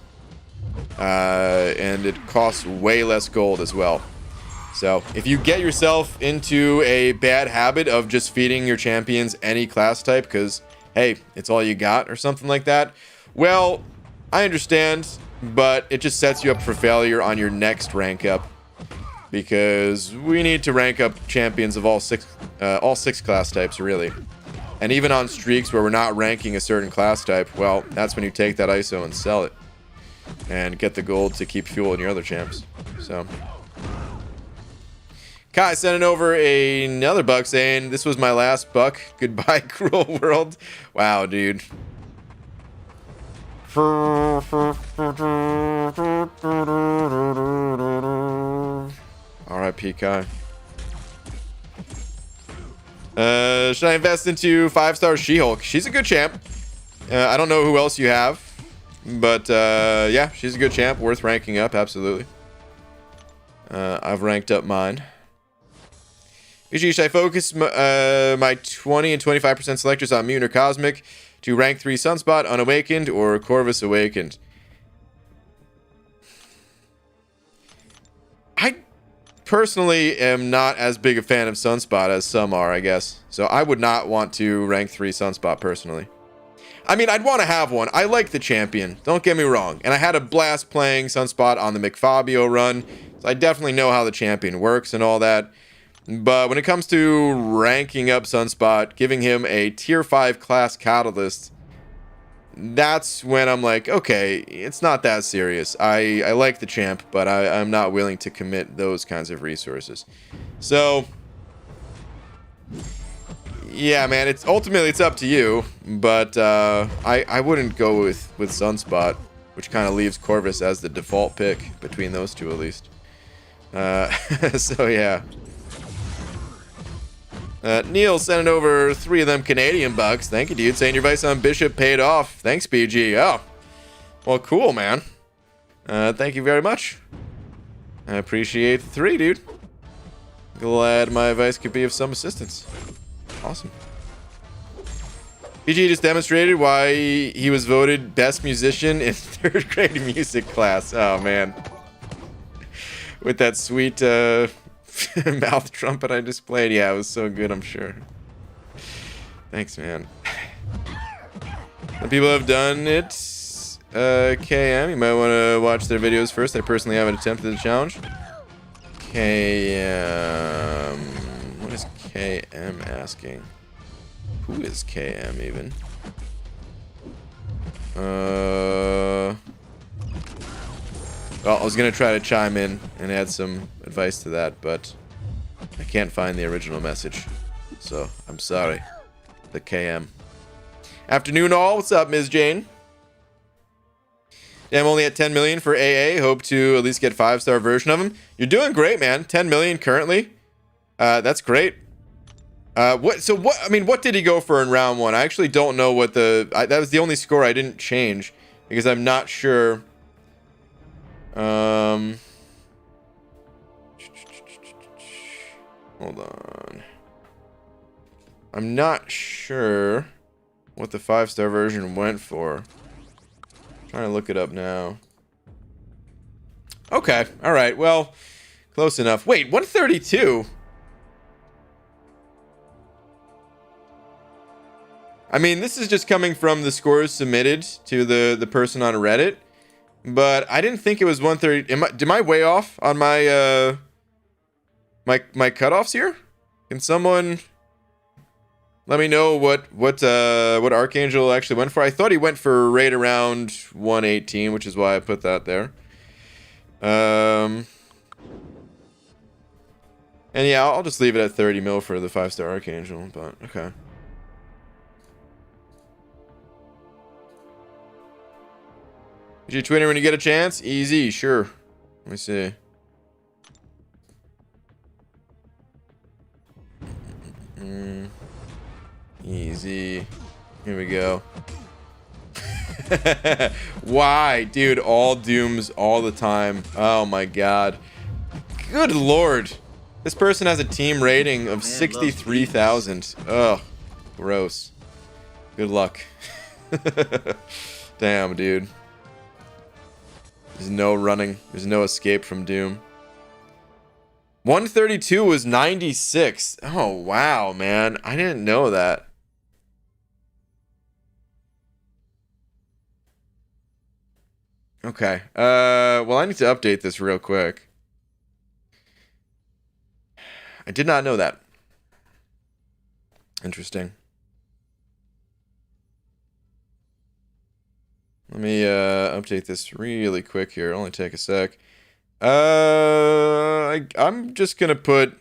S1: And it costs way less gold as well. So if you get yourself into a bad habit of just feeding your champions any class type because, hey, it's all you got or something like that, well, I understand, but it just sets you up for failure on your next rank up. Because we need to rank up champions of all six class types, really. And even on streaks where we're not ranking a certain class type, well, that's when you take that ISO and sell it. And get the gold to keep fueling your other champs. So... Kai sending over another buck saying, this was my last buck. Goodbye, cruel world. Wow, dude. R.I.P. Kai. Should I invest into 5-star She-Hulk? She's a good champ. I don't know who else you have. But, yeah, she's a good champ. Worth ranking up, absolutely. I've ranked up mine. Usually, should I focus my 20 and 25% selectors on Mutant or Cosmic to rank 3 Sunspot, Unawakened, or Corvus Awakened? I personally am not as big a fan of Sunspot as some are, I guess. So I would not want to rank 3 Sunspot personally. I mean, I'd want to have one. I like the champion. Don't get me wrong. And I had a blast playing Sunspot on the McFabio run. So I definitely know how the champion works and all that. But when it comes to ranking up Sunspot, giving him a tier 5 class catalyst, that's when I'm like, okay, it's not that serious. I like the champ, but I'm not willing to commit those kinds of resources. So, yeah, man, it's ultimately it's up to you. But I wouldn't go with Sunspot, which kind of leaves Corvus as the default pick between those two at least. So yeah. Neil sending over 3 of them Canadian bucks. Thank you, dude. Saying your advice on Bishop paid off. Thanks, BG. Oh, well, cool, man. Thank you very much. I appreciate the 3, dude. Glad my advice could be of some assistance. Awesome. BG just demonstrated why he was voted best musician in 3rd grade music class. Oh, man. With that sweet, mouth trumpet I just played. Yeah, it was so good, I'm sure. Thanks, man. Some people have done it. KM, you might want to watch their videos first. I personally haven't attempted the challenge. KM. What is KM asking? Who is KM even? Well, I was going to try to chime in and add some advice to that, but I can't find the original message. So, I'm sorry. The KM. Afternoon all. What's up, Ms. Jane? Yeah, I'm only at 10 million for AA. Hope to at least get 5-star version of him. You're doing great, man. 10 million currently. That's great. What did he go for in round 1? I actually don't know what that was the only score I didn't change because I'm not sure. Hold on. I'm not sure what the 5-star version went for. Trying to look it up now. Okay, alright, well, close enough. Wait, 132? I mean, this is just coming from the scores submitted to the person on Reddit, but I didn't think it was 130. Am I way off on my my cutoffs here? Can someone let me know what Archangel actually went for? I thought he went for right around 118, which is why I put that there. And yeah, I'll just leave it at 30 mil for the 5-star Archangel, but okay. Did you Twitter when you get a chance? Easy, sure. Let me see. Easy. Here we go. Why? Dude, all dooms all the time. Oh my god. Good lord. This person has a team rating of 63,000. Ugh. Gross. Good luck. Damn, dude. There's no running. There's no escape from doom. 132 was 96. Oh, wow, man. I didn't know that. Okay. Well, I need to update this real quick. I did not know that. Interesting. Let me update this really quick here. It'll only take a sec. I'm just gonna put.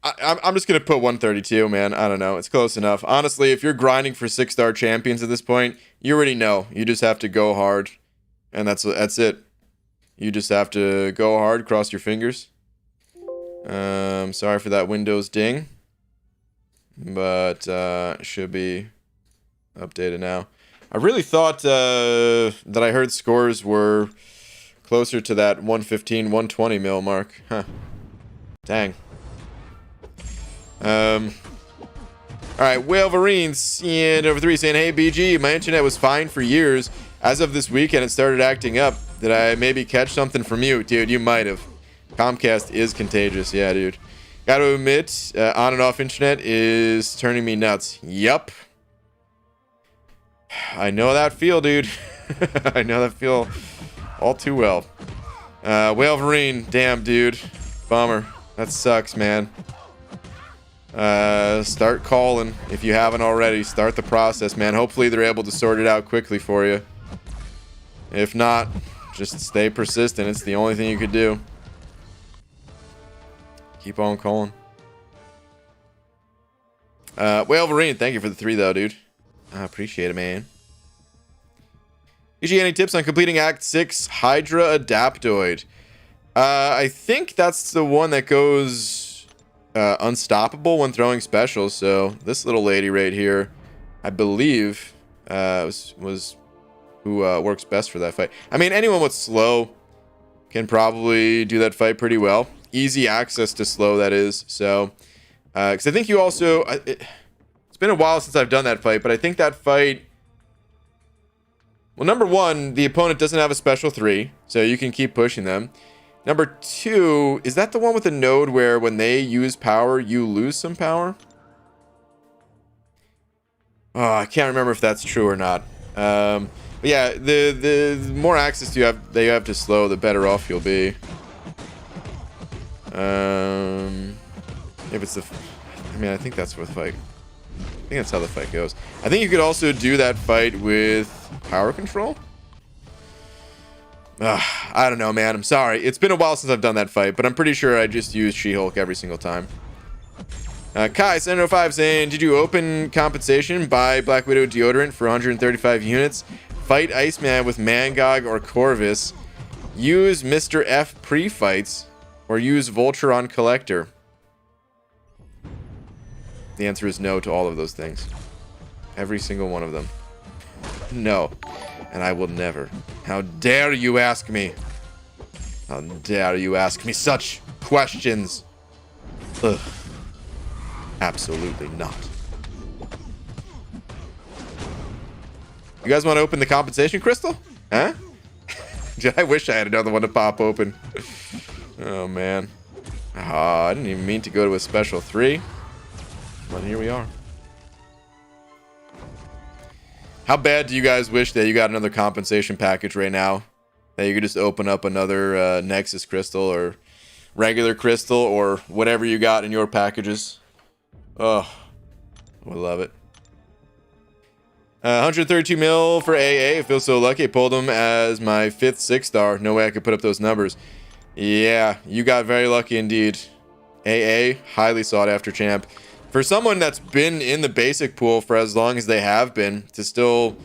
S1: I'm just gonna put 132, man. I don't know. It's close enough. Honestly, if you're grinding for 6-star champions at this point, you already know. You just have to go hard, and that's it. You just have to go hard. Cross your fingers. Sorry for that Windows ding. But it should be updated now. I really thought that I heard scores were closer to that 115, 120 mil mark. Huh. Dang. Alright, Whaleverine's and over 3 saying, hey BG, my internet was fine for years. As of this weekend, it started acting up. Did I maybe catch something from you? Dude, you might have. Comcast is contagious. Yeah, dude. Gotta admit, on and off internet is turning me nuts. Yup. I know that feel, dude. I know that feel all too well. Whaleverine, damn, dude. Bummer. That sucks, man. Start calling if you haven't already. Start the process, man. Hopefully they're able to sort it out quickly for you. If not, just stay persistent. It's the only thing you could do. Keep on calling. Whalverine, thank you for the 3 though, dude. I appreciate it, man. Usually any tips on completing Act 6 Hydra Adaptoid? I think that's the one that goes unstoppable when throwing specials. So this little lady right here, I believe, was who works best for that fight. I mean, anyone with slow can probably do that fight pretty well. Easy access to slow, that is. So, because I think you also... it's been a while since I've done that fight, but I think that fight... Well, number 1, the opponent doesn't have a special 3, so you can keep pushing them. Number 2, is that the one with the node where when they use power, you lose some power? Oh, I can't remember if that's true or not. But yeah, the more access you have to slow, the better off you'll be. If it's the... I mean, I think that's what the fight... I think that's how the fight goes. I think you could also do that fight with power control. I don't know, man. I'm sorry. It's been a while since I've done that fight, but I'm pretty sure I just use She-Hulk every single time. Kai 705 saying, did you open compensation? Buy Black Widow deodorant for 135 units. Fight Iceman with Mangog or Corvus. Use Mr. F pre-fights. Or use Vulture on Collector. The answer is no to all of those things. Every single one of them. No. And I will never. How dare you ask me? How dare you ask me such questions? Ugh. Absolutely not. You guys want to open the compensation crystal? Huh? I wish I had another one to pop open. Oh, man. I didn't even mean to go to a special 3. But here we are. How bad do you guys wish that you got another compensation package right now? That you could just open up another Nexus crystal or regular crystal or whatever you got in your packages. Oh, I love it. 132 mil for AA. I feel so lucky. I pulled him as my 5th 6-star. No way I could put up those numbers. Yeah, you got very lucky indeed. AA, highly sought after champ. For someone that's been in the basic pool for as long as they have been, to still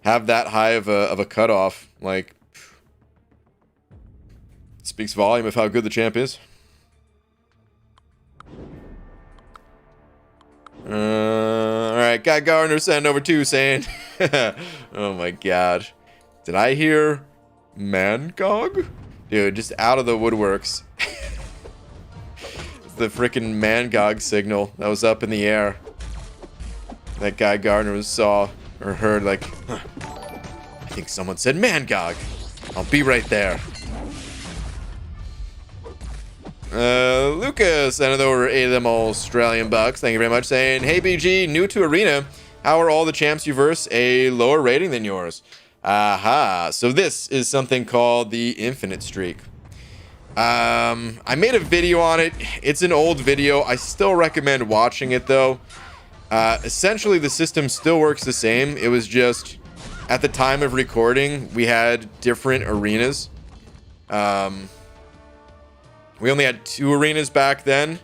S1: have that high of a cutoff, like, speaks volume of how good the champ is. Alright, Guy Gardner sent over 2 saying, oh my god. Did I hear Mangog? Dude, just out of the woodworks. The freaking Mangog signal that was up in the air. That Guy Gardner saw or heard, like, huh, I think someone said Mangog. I'll be right there. Lucas sent over 8 of them Australian bucks. Thank you very much. Saying, hey BG, new to Arena. How are all the champs you verse a lower rating than yours? Aha. So this is something called the Infinite Streak. I made a video on it. It's an old video. I still recommend watching it though. Essentially the system still works the same. It was just at the time of recording we had different arenas. We only had 2 arenas back then.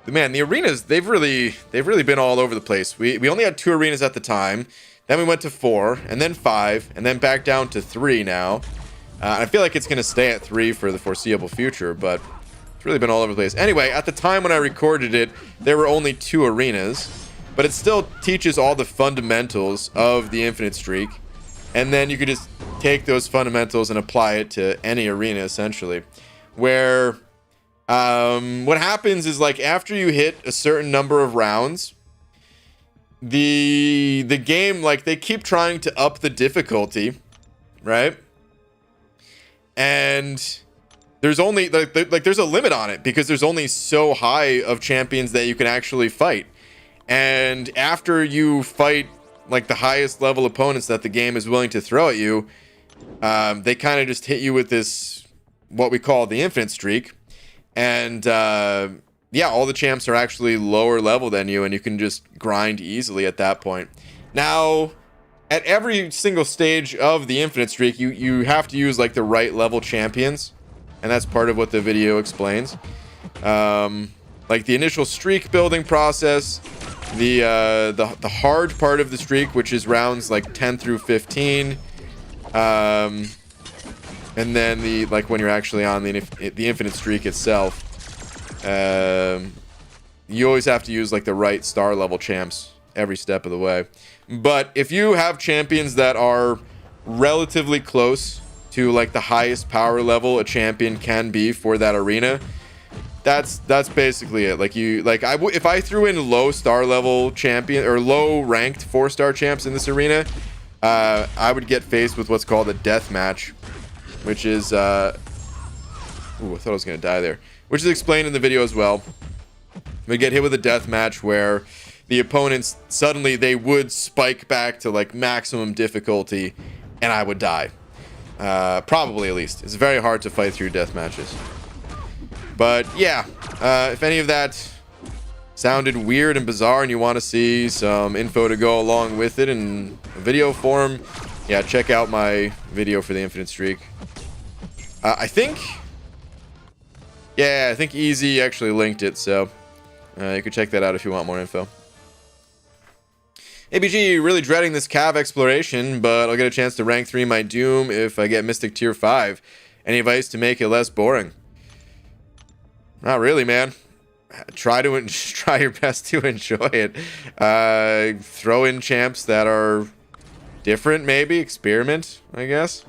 S1: But man, the arenas, they've really been all over the place. We only had 2 arenas at the time. Then we went to 4, and then 5, and then back down to 3 now. I feel like it's going to stay at 3 for the foreseeable future, but it's really been all over the place. Anyway, at the time when I recorded it, there were only 2 arenas, but it still teaches all the fundamentals of the Infinite Streak. And then you could just take those fundamentals and apply it to any arena, essentially. Where what happens is, like, after you hit a certain number of rounds, the game, like, they keep trying to up the difficulty, right? And there's only like there's a limit on it because there's only so high of champions that you can actually fight. And after you fight like the highest level opponents that the game is willing to throw at you, they kind of just hit you with this, what we call the Infinite Streak. And yeah, all the champs are actually lower level than you, and you can just grind easily at that point. Now, at every single stage of the Infinite Streak, you have to use like the right level champions, and that's part of what the video explains. Like the initial streak building process, the hard part of the streak, which is rounds like 10 through 15, and then the like when you're actually on the Infinite Streak itself. You always have to use like the right star level champs every step of the way. But if you have champions that are relatively close to like the highest power level a champion can be for that arena, that's basically it. Like if I threw in low star level champion or low ranked 4-star champs in this arena, I would get faced with what's called a death match, which is ooh, I thought I was gonna die there, which is explained in the video as well. We get hit with a death match where the opponents suddenly they would spike back to like maximum difficulty, and I would die. Probably, at least. It's very hard to fight through death matches. But yeah, if any of that sounded weird and bizarre and you want to see some info to go along with it in video form, yeah, check out my video for the Infinite Streak. I think Easy actually linked it, so you can check that out if you want more info. ABG, really dreading this Cav exploration, but I'll get a chance to rank 3 my Doom if I get Mystic Tier 5. Any advice to make it less boring? Not really, man. Try your best to enjoy it. Throw in champs that are different, maybe. Experiment, I guess.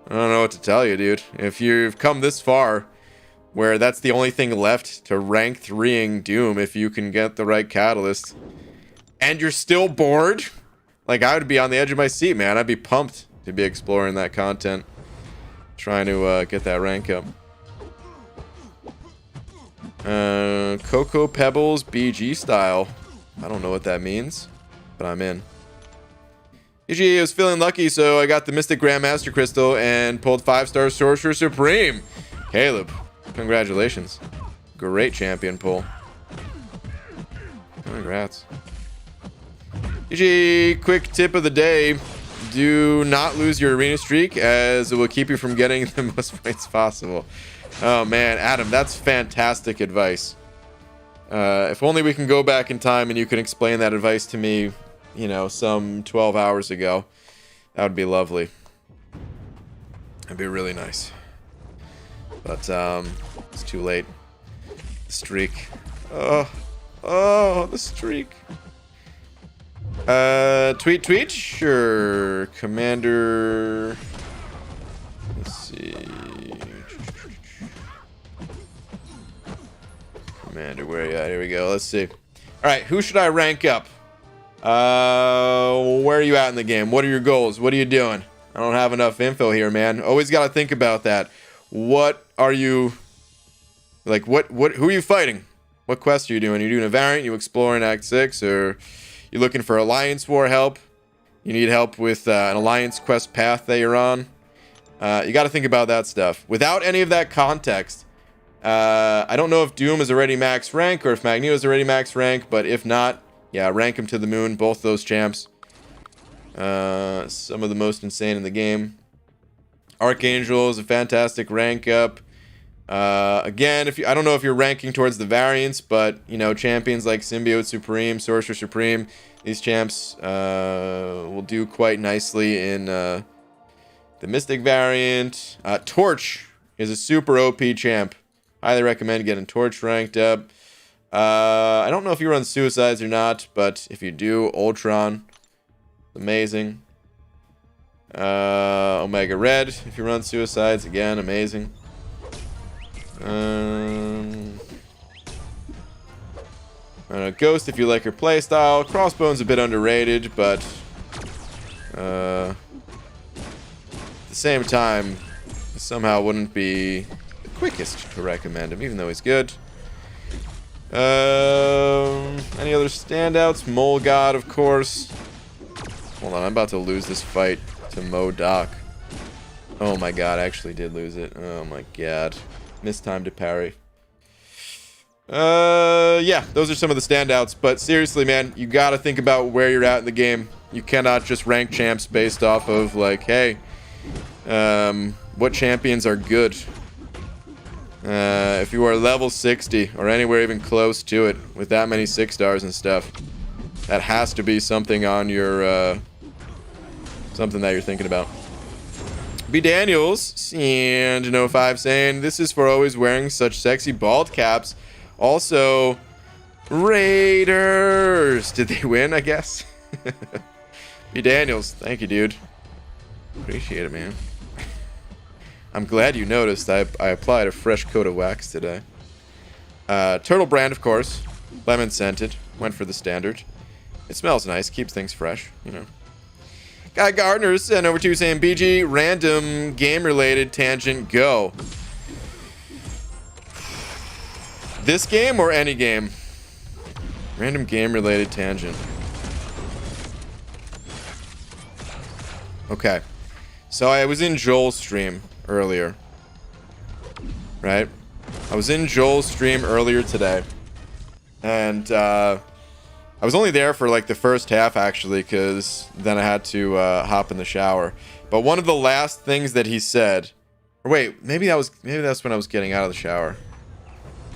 S1: I don't know what to tell you, dude. If you've come this far, where that's the only thing left to rank 3ing Doom if you can get the right catalyst. And you're still bored? Like, I would be on the edge of my seat, man. I'd be pumped to be exploring that content. Trying to get that rank up. Cocoa Pebbles BG style. I don't know what that means, but I'm in. GG, I was feeling lucky, so I got the Mystic Grandmaster Crystal and pulled 5-star Sorcerer Supreme. Caleb, congratulations. Great champion pull. Congrats. GG, quick tip of the day. Do not lose your arena streak, as it will keep you from getting the most points possible. Oh man, Adam, that's fantastic advice. If only we can go back in time and you can explain that advice to me, you know, some 12 hours ago. That would be lovely. That'd be really nice. But it's too late. The streak. Oh, the streak. Tweet, sure. Commander. Let's see. Commander, where are you at? Here we go. Let's see. All right, who should I rank up? Where are you at in the game? What are your goals? What are you doing? I don't have enough info here, man. Always got to think about that. What are you like? Who are you fighting? What quest are you doing? You're doing a variant? You exploring Act 6, or you looking for Alliance War help? You need help with an Alliance quest path that you're on? You got to think about that stuff. Without any of that context, I don't know if Doom is already max rank or if Magneto is already max rank, but if not, yeah, rank him to the moon. Both those champs. Some of the most insane in the game. Archangel is a fantastic rank up. Again, I don't know if you're ranking towards the variants, but you know, champions like Symbiote Supreme, Sorcerer Supreme, these champs will do quite nicely in the Mystic variant. Torch is a super OP champ. Highly recommend getting Torch ranked up. I don't know if you run Suicides or not, but if you do, Ultron, amazing. Omega Red, if you run Suicides, again, amazing. I don't know, Ghost, if you like her playstyle. Crossbone's a bit underrated, but at the same time, somehow wouldn't be the quickest to recommend him, even though he's good. Any other standouts? Mole God, of course. Hold on, I'm about to lose this fight to Modoc. Oh my god, I actually did lose it. Oh my god. Missed time to parry. Yeah, those are some of the standouts. But seriously, man, you gotta think about where you're at in the game. You cannot just rank champs based off of, like, hey, what champions are good. If you are level 60 or anywhere even close to it with that many 6 stars and stuff, that has to be something on your something that you're thinking about. B Daniels and No 5 saying this is for always wearing such sexy bald caps. Also, Raiders, did they win? I guess. B Daniels, thank you, dude. Appreciate it, man. I'm glad you noticed. I applied a fresh coat of wax today. Turtle brand, of course. Lemon scented. Went for the standard. It smells nice. Keeps things fresh, you know. Guy Gardner sent over to saying, BG, random game-related tangent, go. This game or any game? Random game-related tangent. Okay. So I was in Joel's stream earlier. Right? I was in Joel's stream earlier today. And, I was only there for like the first half actually, because then I had to hop in the shower. But one of the last things that he said, or wait, maybe that's when I was getting out of the shower.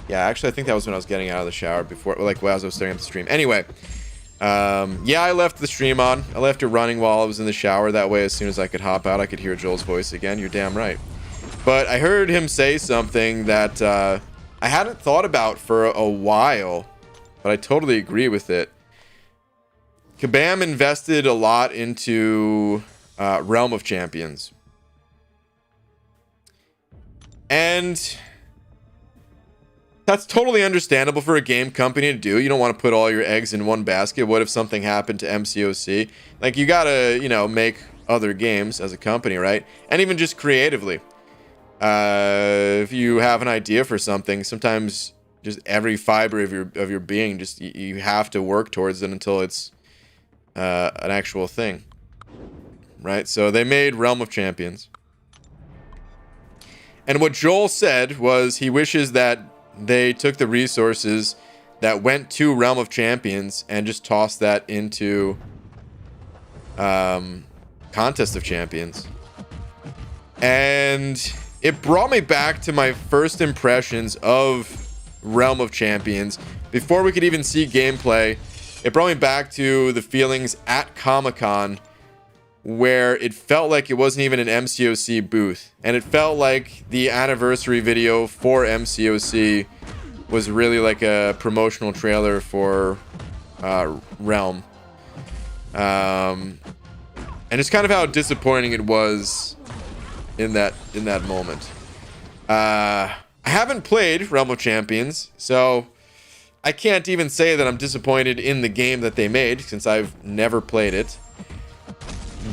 S1: Yeah, actually I think that was when I was getting out of the shower before, like as I was starting up the stream. Anyway, yeah, I left the stream on. I left it running while I was in the shower. That way, as soon as I could hop out, I could hear Joel's voice again. You're damn right. But I heard him say something that I hadn't thought about for a while. But I totally agree with it. Kabam invested a lot into Realm of Champions. And That's totally understandable for a game company to do. You don't want to put all your eggs in one basket. What if something happened to MCOC? Like, you gotta, you know, make other games as a company, right? And even just creatively. If you have an idea for something, sometimes just every fiber of your being, just you have to work towards it until it's an actual thing, right? So they made Realm of Champions. And what Joel said was he wishes that they took the resources that went to Realm of Champions and just tossed that into Contest of Champions. And it brought me back to my first impressions of Realm of Champions. Before we could even see gameplay, it brought me back to the feelings at Comic-Con, where it felt like it wasn't even an MCOC booth, and it felt like the anniversary video for MCOC was really like a promotional trailer for Realm, and just kind of how disappointing it was in that moment. I haven't played Realm of Champions, so I can't even say that I'm disappointed in the game that they made, since I've never played it.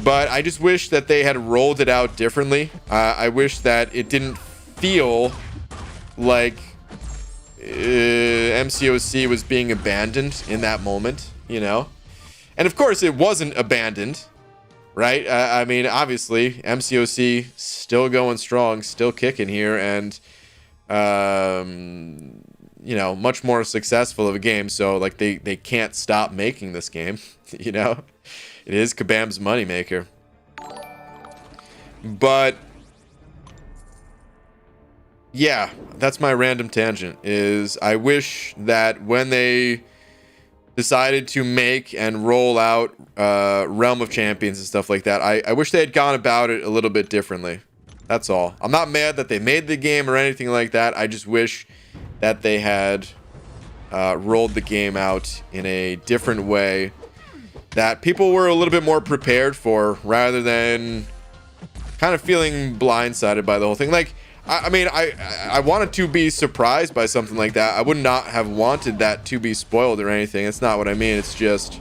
S1: But I just wish that they had rolled it out differently. I wish that it didn't feel like MCOC was being abandoned in that moment, you know? And of course, it wasn't abandoned, right? I mean, obviously, MCOC still going strong, still kicking here, and, you know, much more successful of a game. So, like, they can't stop making this game, you know? It is Kabam's moneymaker. But yeah, that's my random tangent. Is I wish that when they decided to make and roll out Realm of Champions and stuff like that, I wish they had gone about it a little bit differently. That's all. I'm not mad that they made the game or anything like that. I just wish that they had rolled the game out in a different way that people were a little bit more prepared for, rather than kind of feeling blindsided by the whole thing. Like, I mean, I wanted to be surprised by something like that. I would not have wanted that to be spoiled or anything. That's not what I mean. It's just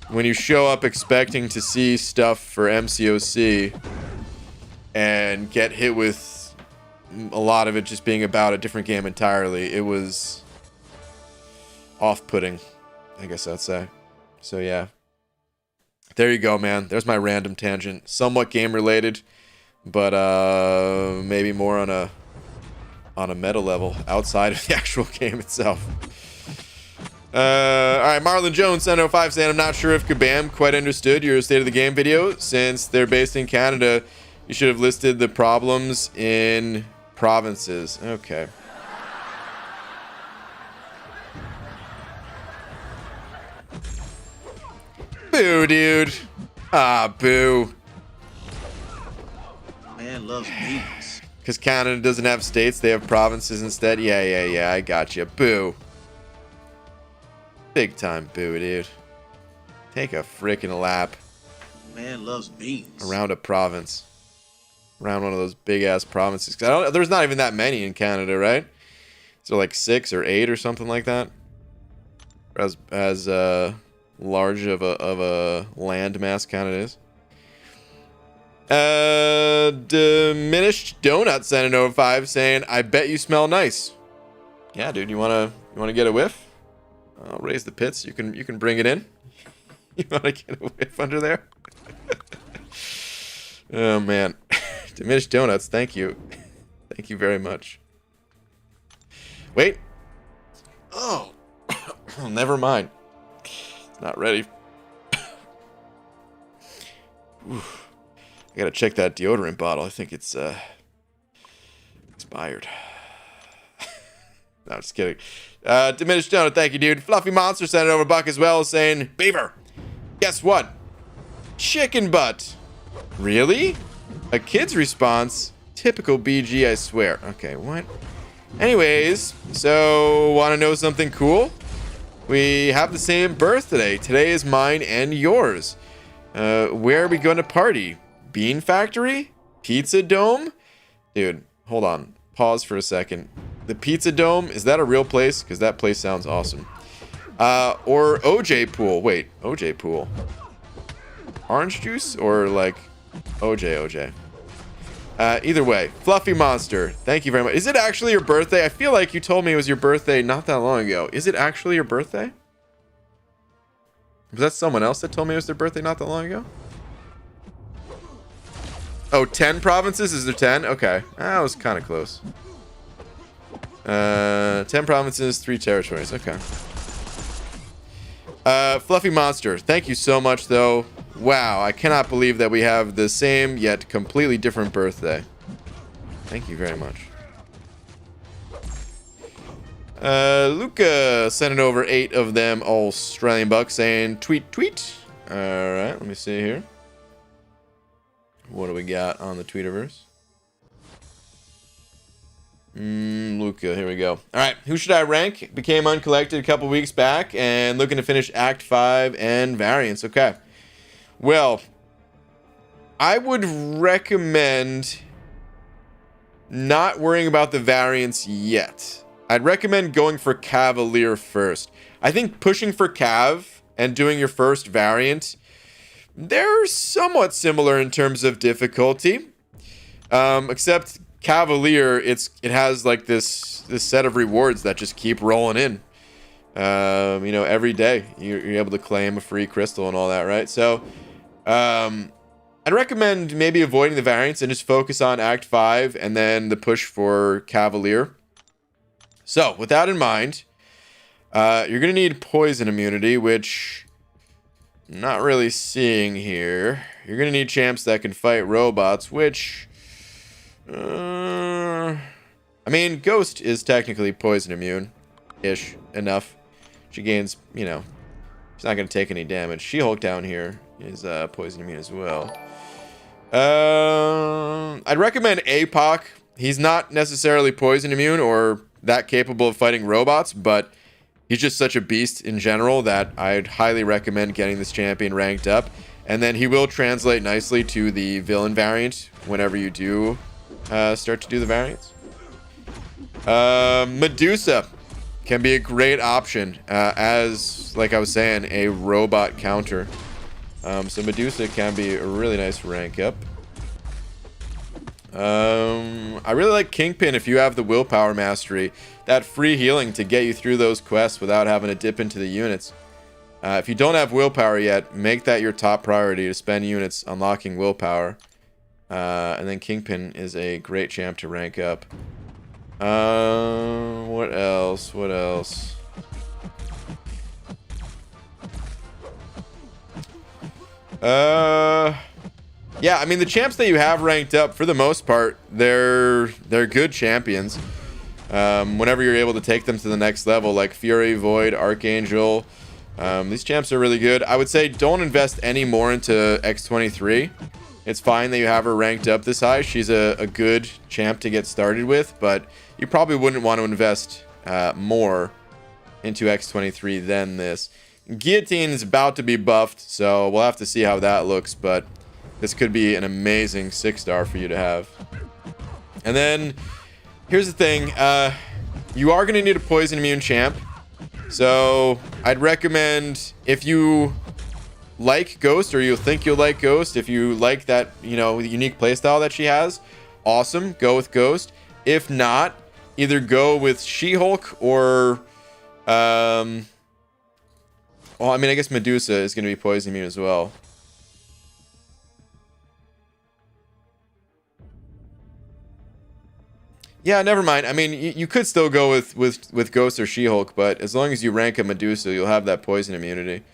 S1: when you show up expecting to see stuff for MCOC and get hit with a lot of it just being about a different game entirely, it was off-putting, I guess I'd say. So yeah, there you go, man. There's my random tangent, somewhat game related, but maybe more on a meta level outside of the actual game itself. All right, Marlon Jones, 705 saying, I'm not sure if Kabam quite understood your State of the Game video. Since they're based in Canada, you should have listed the problems in provinces. Okay. Boo, dude. Ah, boo.
S2: Man loves beans.
S1: Because Canada doesn't have states, they have provinces instead. Yeah, I got you. Boo. Big time boo, dude. Take a freaking lap.
S2: Man loves beans.
S1: Around a province. Around one of those big-ass provinces. There's not even that many in Canada, right? So like 6 or 8 or something like that? As large of a land mass Canada is. Diminished Donut sent an 05 saying, I bet you smell nice. Yeah, dude, you wanna get a whiff? I'll raise the pits. You can bring it in. You wanna get a whiff under there? Oh man. Diminished Donuts, thank you. Thank you very much. Wait. Oh. Never mind. Not ready. I gotta check that deodorant bottle. I think it's expired. No, just kidding. Diminished Donut, thank you, dude. Fluffy Monster sent it over Buck as well, saying, Beaver, guess what? Chicken butt. Really? A kid's response? Typical BG, I swear. Okay, what? Anyways, so want to know something cool? We have the same birthday. Today is mine and yours. Where are we going to party? Bean Factory? Pizza Dome? Dude, hold on. Pause for a second. The Pizza Dome, is that a real place? Because that place sounds awesome. Or OJ Pool. Wait, OJ Pool. Orange juice or like OJ? Either way, Fluffy Monster, thank you very much. Is it actually your birthday? I feel like you told me it was your birthday not that long ago. Is it actually your birthday? Was that someone else that told me it was their birthday not that long ago? Oh, 10 provinces? Is there 10? Okay. That was kind of close. 10 provinces, 3 territories. Okay. Fluffy Monster, thank you so much, though. Wow, I cannot believe that we have the same yet completely different birthday. Thank you very much. Luca sending over 8 of them Australian bucks saying tweet, tweet. All right, let me see here. What do we got on the Tweeterverse? Luca, here we go. All right, who should I rank? Became uncollected a couple weeks back and looking to finish Act 5 and variants. Okay. Well, I would recommend not worrying about the variants yet. I'd recommend going for Cavalier first. I think pushing for Cav and doing your first variant, they're somewhat similar in terms of difficulty. Except Cavalier, it has like this set of rewards that just keep rolling in. You know, every day you're able to claim a free crystal and all that, right? So I'd recommend maybe avoiding the variants and just focus on Act 5 and then the push for Cavalier. So with that in mind, you're gonna need poison immunity, which I'm not really seeing here. You're gonna need champs that can fight robots, which I mean, Ghost is technically poison immune-ish enough. She gains, you know, she's not going to take any damage. She-Hulk down here is poison immune as well. I'd recommend APOC. He's not necessarily poison immune or that capable of fighting robots, but he's just such a beast in general that I'd highly recommend getting this champion ranked up. And then he will translate nicely to the villain variant whenever you do start to do the variants. Medusa can be a great option as, like I was saying, a robot counter. So Medusa can be a really nice rank up. I really like Kingpin if you have the willpower mastery. That free healing to get you through those quests without having to dip into the units. If you don't have willpower yet, make that your top priority to spend units unlocking willpower. And then Kingpin is a great champ to rank up. What else? What else? Yeah, I mean, the champs that you have ranked up, for the most part, they're good champions. Whenever you're able to take them to the next level, like Fury, Void, Archangel, these champs are really good. I would say don't invest any more into X23. It's fine that you have her ranked up this high. She's a good champ to get started with, but you probably wouldn't want to invest more into X23 than this. Guillotine is about to be buffed, so we'll have to see how that looks, but this could be an amazing 6-star for you to have. And then, here's the thing. You are going to need a poison immune champ. So, I'd recommend, if you like Ghost, or you think you'll like Ghost, if you like that, you know, unique playstyle that she has, awesome, go with Ghost. If not, either go with She-Hulk or, well, I mean, I guess Medusa is going to be poison immune as well. Yeah, never mind. I mean, you could still go with Ghost or She-Hulk, but as long as you rank a Medusa, you'll have that poison immunity.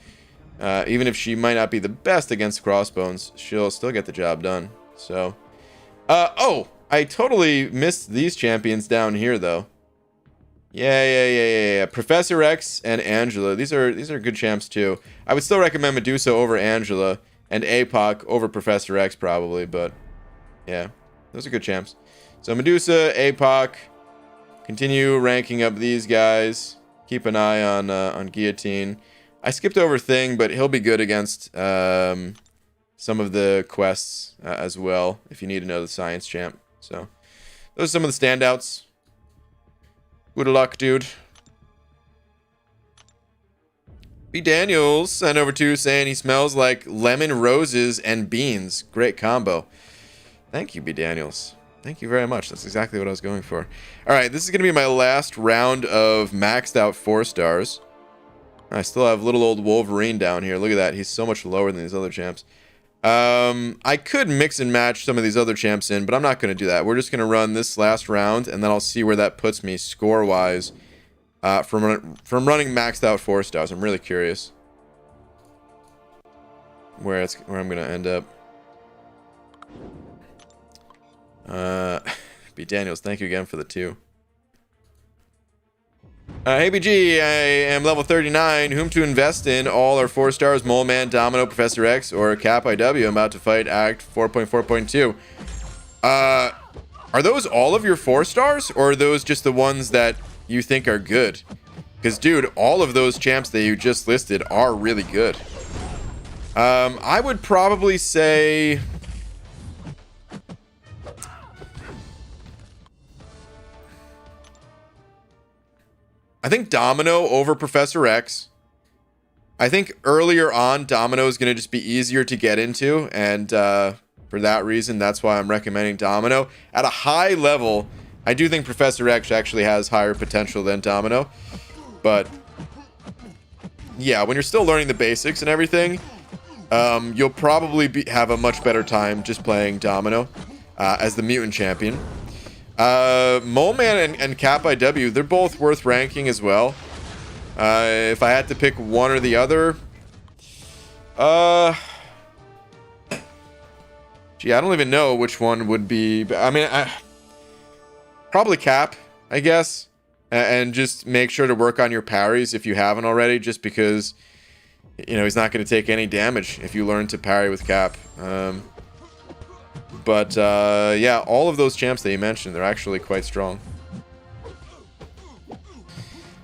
S1: Even if she might not be the best against crossbones, she'll still get the job done. So, oh, I totally missed these champions down here, though. Yeah. Professor X and Angela. These are good champs too. I would still recommend Medusa over Angela and APOC over Professor X probably, but yeah, those are good champs. So Medusa, APOC. Continue ranking up these guys. Keep an eye on Guillotine. I skipped over Thing, but he'll be good against some of the quests as well, if you need to know the science champ. So those are some of the standouts. Good luck, dude. B. Daniels sent over to saying he smells like lemon, roses, and beans. Great combo. Thank you, B. Daniels. Thank you very much. That's exactly what I was going for. All right, this is going to be my last round of maxed out 4 stars. I still have little old Wolverine down here. Look at that. He's so much lower than these other champs. I could mix and match some of these other champs in, but I'm not going to do that. We're just going to run this last round, and then I'll see where that puts me score-wise from running maxed out 4 stars. I'm really curious where I'm going to end up. B. Daniels, thank you again for the 2. Hey BG, I am level 39. Whom to invest in? All are 4 stars. Mole Man, Domino, Professor X, or Cap IW. I'm about to fight Act 4.4.2. Are those all of your 4 stars, or are those just the ones that you think are good? Because, dude, all of those champs that you just listed are really good. I would probably say... I think Domino over Professor X. I think earlier on, Domino is going to just be easier to get into. And for that reason, that's why I'm recommending Domino. At a high level, I do think Professor X actually has higher potential than Domino. But yeah, when you're still learning the basics and everything, you'll probably have a much better time just playing Domino as the mutant champion. Mole Man and Cap IW, they're both worth ranking as well. If I had to pick one or the other, gee, I don't even know which one would be. I mean, probably Cap, I guess, and just make sure to work on your parries if you haven't already, just because, you know, he's not going to take any damage if you learn to parry with Cap. But, yeah, all of those champs that you mentioned, they're actually quite strong.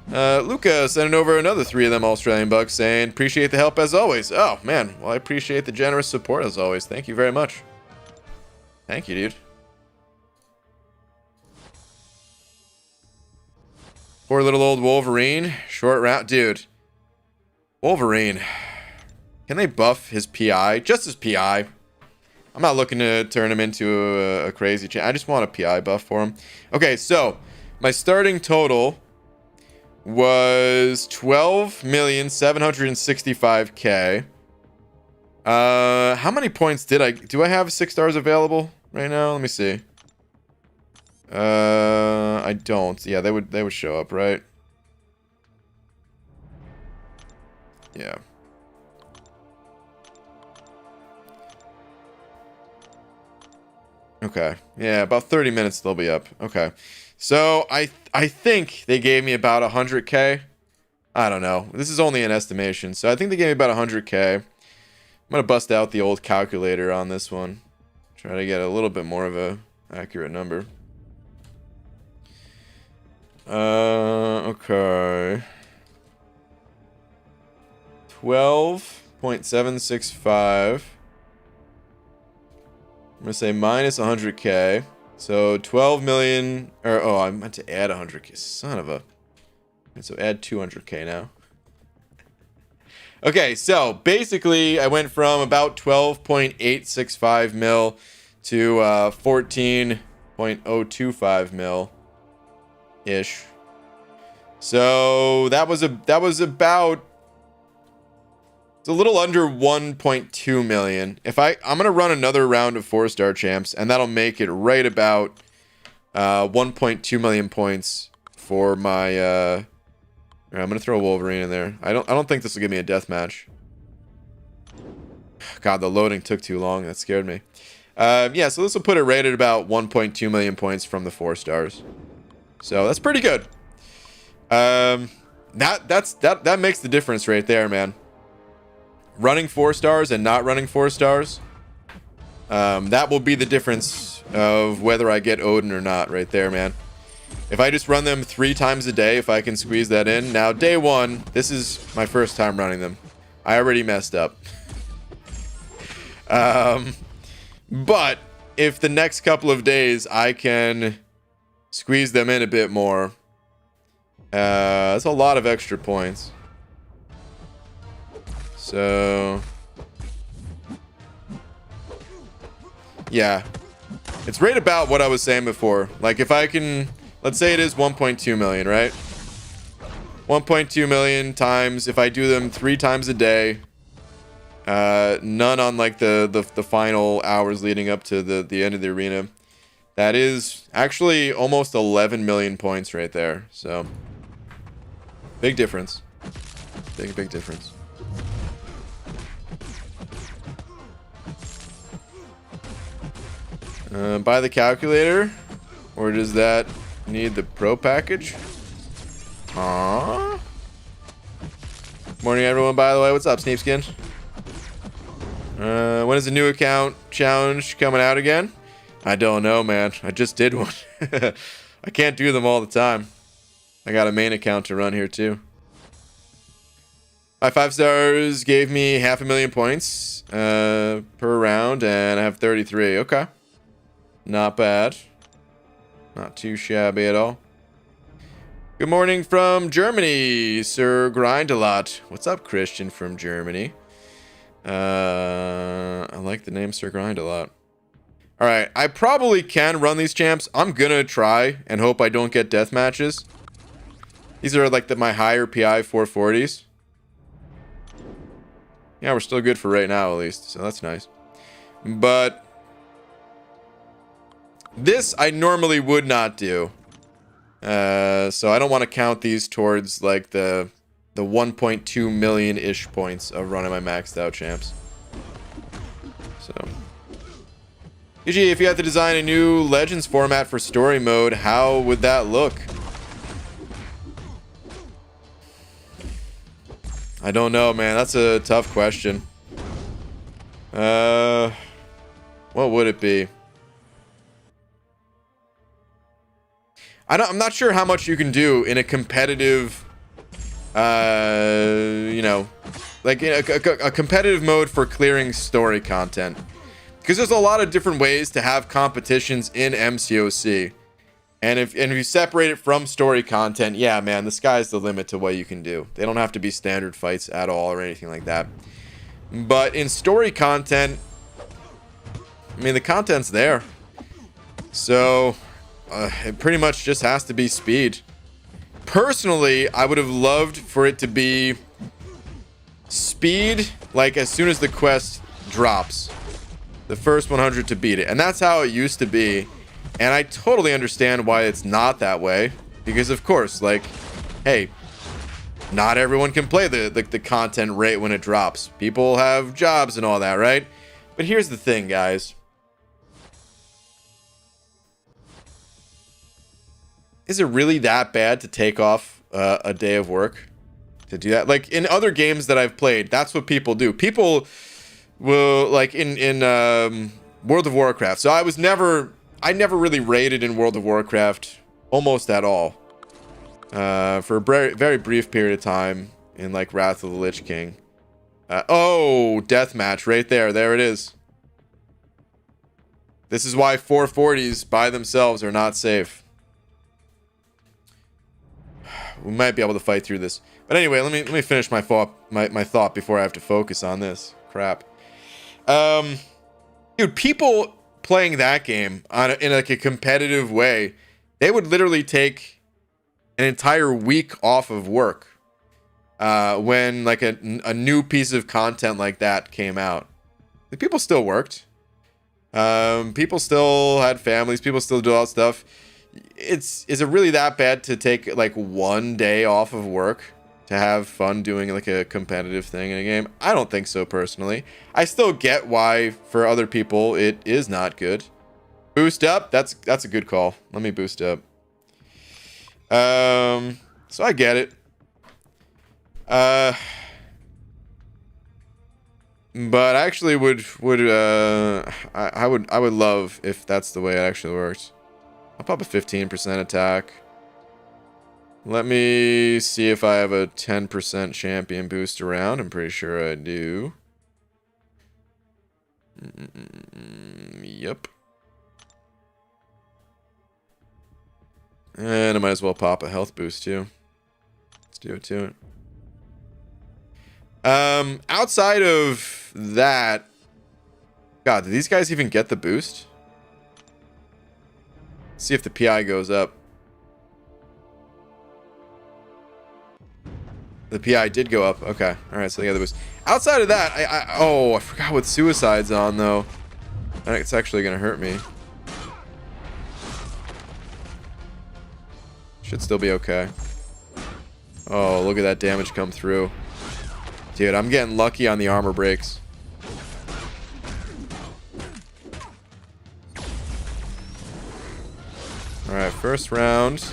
S1: Luca sending over another 3 of them Australian bucks saying, appreciate the help as always. Oh, man. Well, I appreciate the generous support as always. Thank you very much. Thank you, dude. Poor little old Wolverine. Short round. Dude. Wolverine. Can they buff his PI? Just his PI. I'm not looking to turn him into a crazy champ. I just want a PI buff for him. Okay, so my starting total was 12,765,000. How many points do I have 6 stars available right now? Let me see. I don't. Yeah, they would show up, right? Yeah. Okay. Yeah, about 30 minutes they'll be up. Okay. So I think they gave me about 100k. I don't know. This is only an estimation. So I think they gave me about 100k. I'm going to bust out the old calculator on this one. Try to get a little bit more of a accurate number. Okay. 12.765. I'm going to say minus 100k. So 12 million, or, oh, I meant to add 100k. Son of a. So add 200k now. Okay, so basically I went from about 12.865 mil to 14.025 mil ish. So that was about, it's a little under 1.2 million. I'm gonna run another round of 4-star champs, and that'll make it right about 1.2 million points for my. I'm gonna throw Wolverine in there. I don't think this will give me a death match. God, the loading took too long. That scared me. Yeah, so this will put it right at about 1.2 million points from the 4 stars. So that's pretty good. That makes the difference right there, man. Running 4 stars and not running 4 stars. That will be the difference of whether I get Odin or not right there, man. If I just run them 3 times a day, if I can squeeze that in. Now, day 1, this is my first time running them. I already messed up. But if the next couple of days I can squeeze them in a bit more, That's a lot of extra points. So yeah, it's right about what I was saying before. Like if I can, let's say it is 1.2 million, right? 1.2 million times, if I do them 3 times a day, none on like the final hours leading up to the end of the arena. That is actually almost 11 million points right there. So big difference. Big difference. Buy the calculator, or does that need the pro package? Aww. Morning, everyone. By the way, what's up, Sneapskin? When is the new account challenge coming out again? I don't know, man. I just did one. I can't do them all the time. I got a main account to run here too. My 5 stars gave me 500,000 points per round, and I have 33. Okay. Not bad. Not too shabby at all. Good morning from Germany, Sir Grind-a-Lot. What's up, Christian from Germany? I like the name Sir Grind-a-Lot. Alright, I probably can run these champs. I'm gonna try and hope I don't get death matches. These are like my higher PI 440s. Yeah, we're still good for right now at least, so that's nice. But this I normally would not do. So I don't want to count these towards like the 1.2 million-ish points of running my maxed out champs. So if you had to design a new Legends format for story mode, how would that look? I don't know, man. That's a tough question. What would it be? I'm not sure how much you can do in a competitive, you know, like in a competitive mode for clearing story content. Because there's a lot of different ways to have competitions in MCOC. And if you separate it from story content, yeah, man, the sky's the limit to what you can do. They don't have to be standard fights at all or anything like that. But in story content, I mean, the content's there. So it pretty much just has to be speed. Personally, I would have loved for it to be speed, like as soon as the quest drops. The first 100 to beat it. And that's how it used to be. And I totally understand why it's not that way. Because, of course, like, hey, not everyone can play the content right when it drops. People have jobs and all that, right? But here's the thing, guys. Is it really that bad to take off a day of work to do that? Like, in other games that I've played, that's what people do. People will, like, in World of Warcraft. So I never really raided in World of Warcraft almost at all. For a very brief period of time in like Wrath of the Lich King. Oh, deathmatch right there. There it is. This is why 440s by themselves are not safe. We might be able to fight through this. But anyway, let me finish my thought before I have to focus on this crap. Dude, people playing that game in like a competitive way, they would literally take an entire week off of work when like a new piece of content like that came out. The people still worked. People still had families. People still do all that stuff. Is it really that bad to take like one day off of work to have fun doing like a competitive thing in a game? I don't think so personally. I still get why for other people it is not good. Boost up, that's a good call. Let me boost up. So I get it. But I actually would I would love if that's the way it actually works. I'll pop a 15% attack. Let me see if I have a 10% champion boost around. I'm pretty sure I do. Yep. And I might as well pop a health boost too. do it to it. Outside of that, God, do these guys even get the boost? Let's see if the PI goes up. The PI did go up. Okay. All right. So they got the boost. Outside of that, I forgot what Suicide's on though. I think it's actually gonna hurt me. Should still be okay. Oh, look at that damage come through. Dude, I'm getting lucky on the armor breaks. Alright, first round.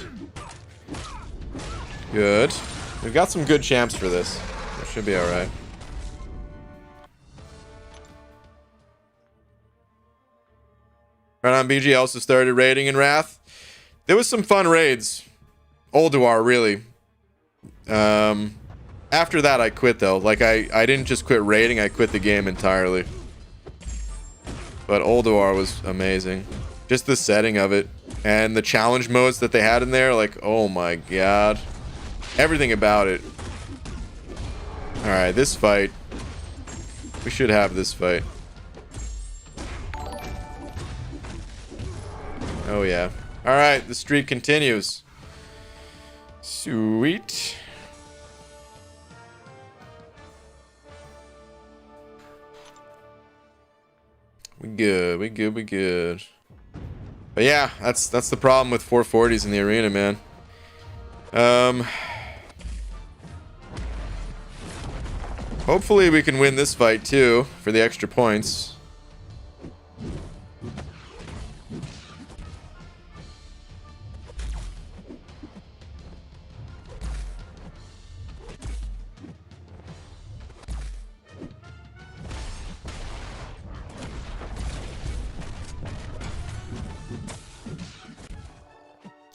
S1: Good. We've got some good champs for this. That should be alright. Right on, BG also started raiding in Wrath. There was some fun raids. Ulduar, really. After that, I quit, though. Like, I didn't just quit raiding, I quit the game entirely. But Ulduar was amazing. Just the setting of it. And the challenge modes that they had in there, like, oh my god. Everything about it. Alright, this fight. We should have this fight. Oh yeah. Alright, the streak continues. Sweet. We good, we good, we good. But yeah, that's the problem with 440s in the arena, man. Hopefully we can win this fight too for the extra points.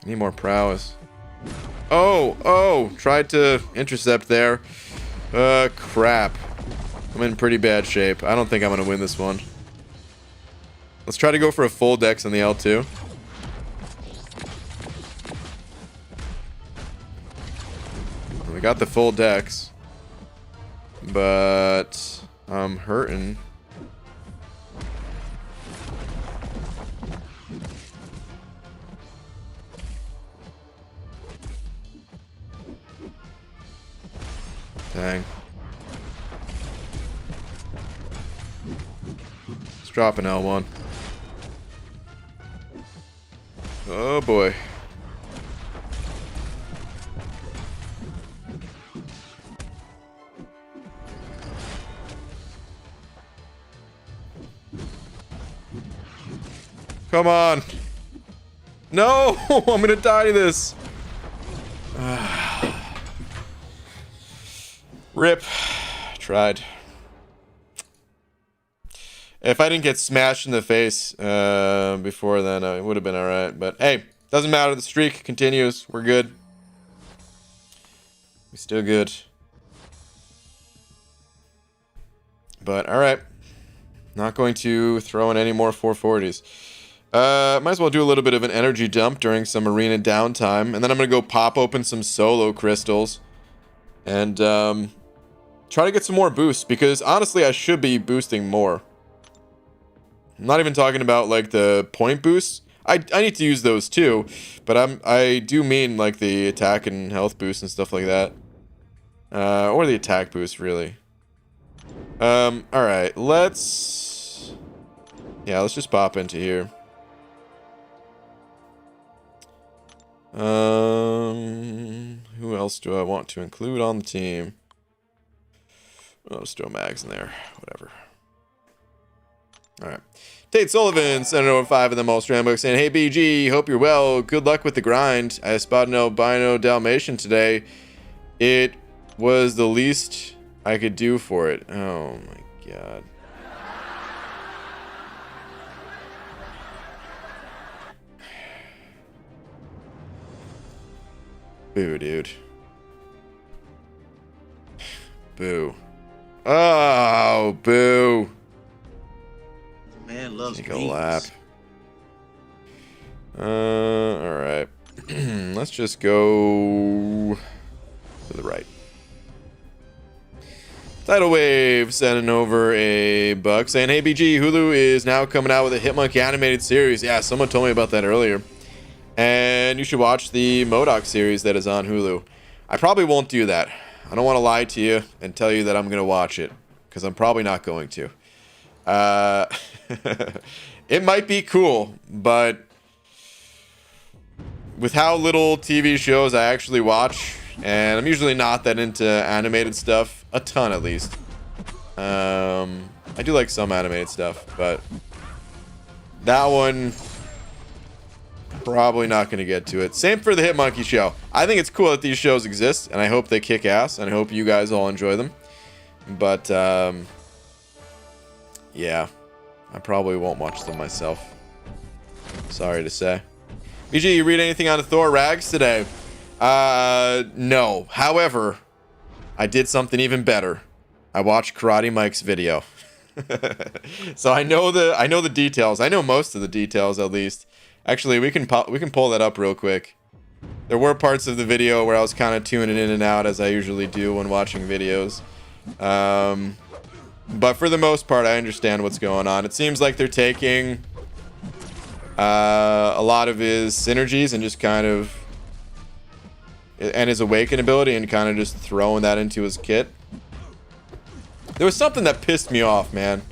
S1: Need more prowess. Oh, tried to intercept there. Crap. I'm in pretty bad shape. I don't think I'm gonna win this one. Let's try to go for a full dex on the L2. We got the full dex. But I'm hurting. Dang. Let's drop an L1. Oh boy. Come on. No, I'm gonna die to this. Rip. Tried. If I didn't get smashed in the face before then, it would have been alright. But hey, doesn't matter. The streak continues. We're good. We're still good. But alright. Not going to throw in any more 440s. Might as well do a little bit of an energy dump during some arena downtime. And then I'm going to go pop open some solo crystals. And try to get some more boosts. Because honestly, I should be boosting more. I'm not even talking about like the point boosts. I need to use those too. But I do mean like the attack and health boosts and stuff like that. Or the attack boost, really. Alright, let's just pop into here. Who else do I want to include on the team? Oh, let's throw mags in there. Whatever. Alright. Tate Sullivan, Senator 5 of the Most Rambo, saying, hey BG, hope you're well. Good luck with the grind. I spotted an albino Dalmatian today. It was the least I could do for it. Oh my god. Boo, dude. Boo. Oh, boo.
S2: Man loves
S1: Take
S2: beans.
S1: a lap. Alright. Let's just go to the Tidal Wave sending over a buck saying, hey BG, Hulu is now coming out with a Hitmonkey animated series. Yeah, someone told me about that earlier. And you should watch the MODOK series that is on Hulu. I probably won't do that. I don't want to lie to you and tell you that I'm going to watch it, because I'm probably not going to. It might be cool, but with how little TV shows I actually watch, and I'm usually not that into animated stuff, a ton at least. I do like some animated stuff, but that one, probably not going to get to it. Same for the Hitmonkey show. I think it's cool that these shows exist, and I hope they kick ass, and I hope you guys all enjoy them. But, yeah, I probably won't watch them myself. Sorry to say. BG, you read anything on the Thor rags today? No. However, I did something even better. I watched Karate Mike's video. So I know the details. I know most of the details, at least. Actually, we can pull that up real quick. There were parts of the video where I was kind of tuning in and out, as I usually do when watching videos. But for the most part, I understand what's going on. It seems like they're taking a lot of his synergies and just kind of, and his Awaken ability, and kind of just throwing that into his kit. There was something that pissed me off, man.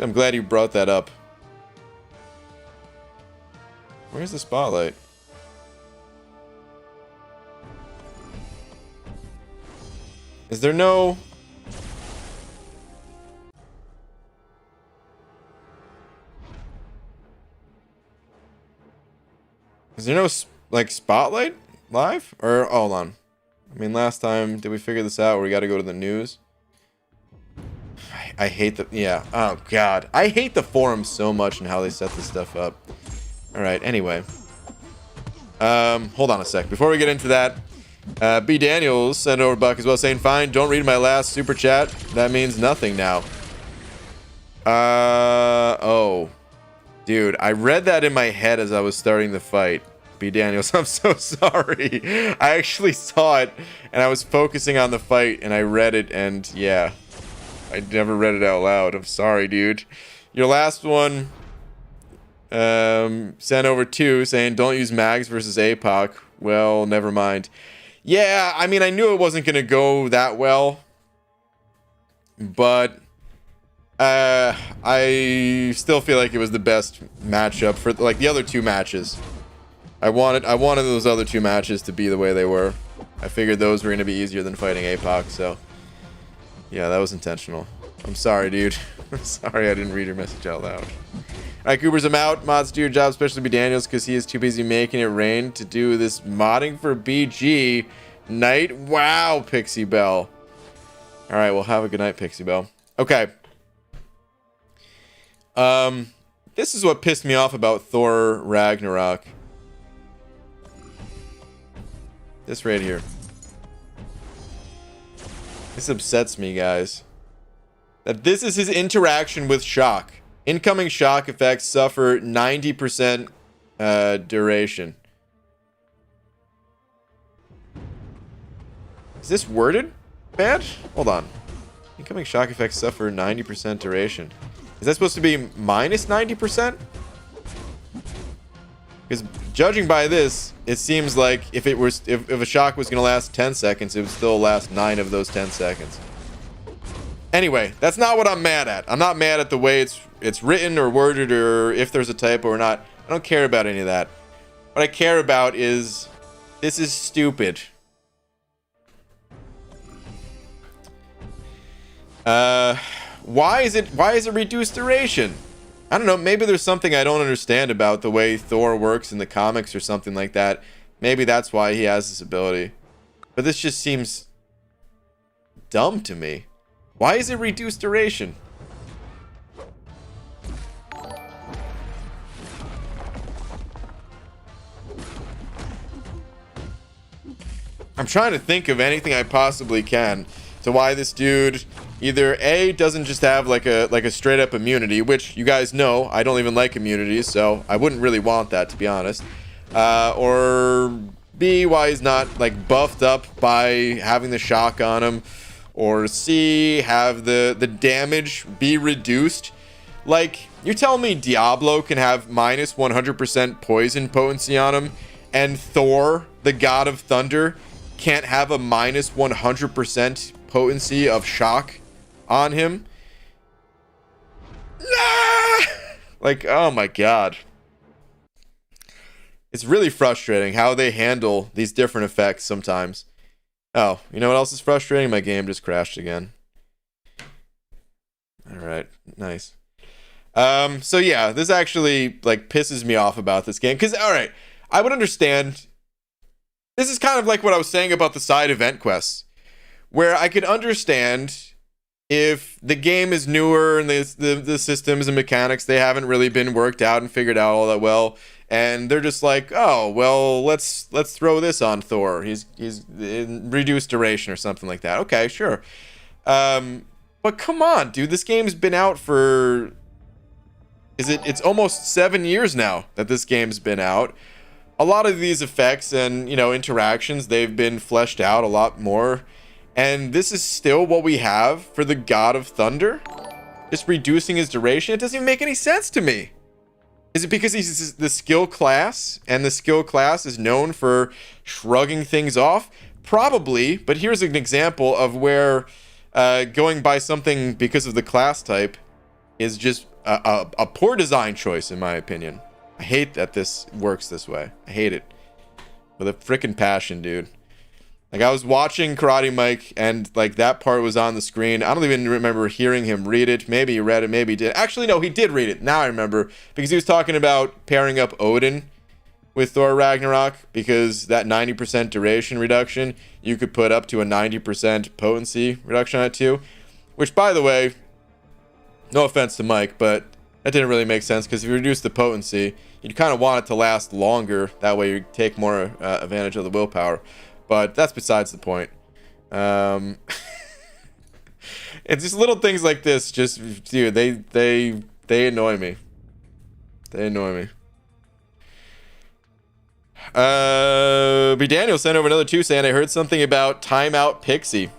S1: I'm glad you brought that up. Where's the spotlight? Is there no... Is there no, like, spotlight live? Or, hold on. I mean, last time, did we figure this out where we gotta go to the news? I hate the... Yeah. Oh, God. I hate the forums so much and how they set this stuff up. Alright, anyway. Hold on a sec. Before we get into that, B. Daniels sent over a buck as well, saying, fine, don't read my last super chat. That means nothing now. Oh. Dude, I read that in my head as I was starting the fight. B. Daniels, I'm so sorry. I actually saw it, and I was focusing on the fight, and I read it, and yeah. I never read it out loud. I'm sorry, dude. Your last one... sent over 2 saying don't use mags versus APOC. Well, never mind. Yeah, I mean, I knew it wasn't gonna go that well, but I still feel like it was the best matchup for like the other 2 matches. I wanted those other 2 matches to be the way they were. I figured those were gonna be easier than fighting APOC, so yeah, that was intentional. I'm sorry, dude. I'm sorry I didn't read your message out loud. Alright, Goobers, I'm out. Mods, do your job, especially B. Daniels, because he is too busy making it rain to do this modding for BG. Night. Wow, Pixie Bell. Alright, well, have a good night, Pixie Bell. Okay. This is what pissed me off about Thor Ragnarok. This right here. This upsets me, guys. That this is his interaction with shock. Incoming shock effects suffer 90% duration. Is this worded bad? Hold on. Incoming shock effects suffer 90% duration. Is that supposed to be minus 90%? Because judging by this, it seems like if a shock was going to last 10 seconds, it would still last 9 of those 10 seconds. Anyway, that's not what I'm mad at. I'm not mad at the way it's written or worded or if there's a typo or not. I don't care about any of that. What I care about is this is stupid. Why is it reduced duration? I don't know, maybe there's something I don't understand about the way Thor works in the comics or something like that. Maybe that's why he has this ability. But this just seems dumb to me. Why is it reduced duration? I'm trying to think of anything I possibly can to why this dude either A, doesn't just have like a straight up immunity, which you guys know I don't even like immunities, so I wouldn't really want that, to be honest. Or B, why he's not like buffed up by having the shock on him. or C, have the damage be reduced. Like, you're telling me Diablo can have minus 100% poison potency on him, and Thor, the god of thunder, can't have a minus 100% potency of shock on him? Nah! Like, oh my god. It's really frustrating how they handle these different effects sometimes. Oh, you know what else is frustrating? My game just crashed again. Alright, nice. So yeah, this actually, like, pisses me off about this game. Because, alright, I would understand. This is kind of like what I was saying about the side event quests, where I could understand if the game is newer and the systems and mechanics, they haven't really been worked out and figured out all that well, and they're just like, oh well, let's throw this on Thor. He's in reduced duration or something like that. Okay, sure. But come on, dude, this game's been out for it's almost 7 years now that this game's been out. A lot of these effects and, you know, interactions, they've been fleshed out a lot more. And this is still what we have for the God of Thunder? Just reducing his duration? It doesn't even make any sense to me. Is it because he's the skill class, and the skill class is known for shrugging things off? Probably, but here's an example of where going by something because of the class type is just a poor design choice, in my opinion. I hate that this works this way. I hate it. With a freaking passion, dude. Like, I was watching Karate Mike, and, like, that part was on the screen. I don't even remember hearing him read it. Maybe he read it, maybe he did. Actually, no, he did read it. Now I remember. Because he was talking about pairing up Odin with Thor Ragnarok. Because that 90% duration reduction, you could put up to a 90% potency reduction on it, too. Which, by the way, no offense to Mike, but that didn't really make sense. Because if you reduce the potency, you'd kind of want it to last longer. That way you take more advantage of the willpower. But that's besides the point. It's just little things like this. Just, dude, they annoy me. They annoy me. B. Daniel sent over another 2 saying, I heard something about Timeout Pixie.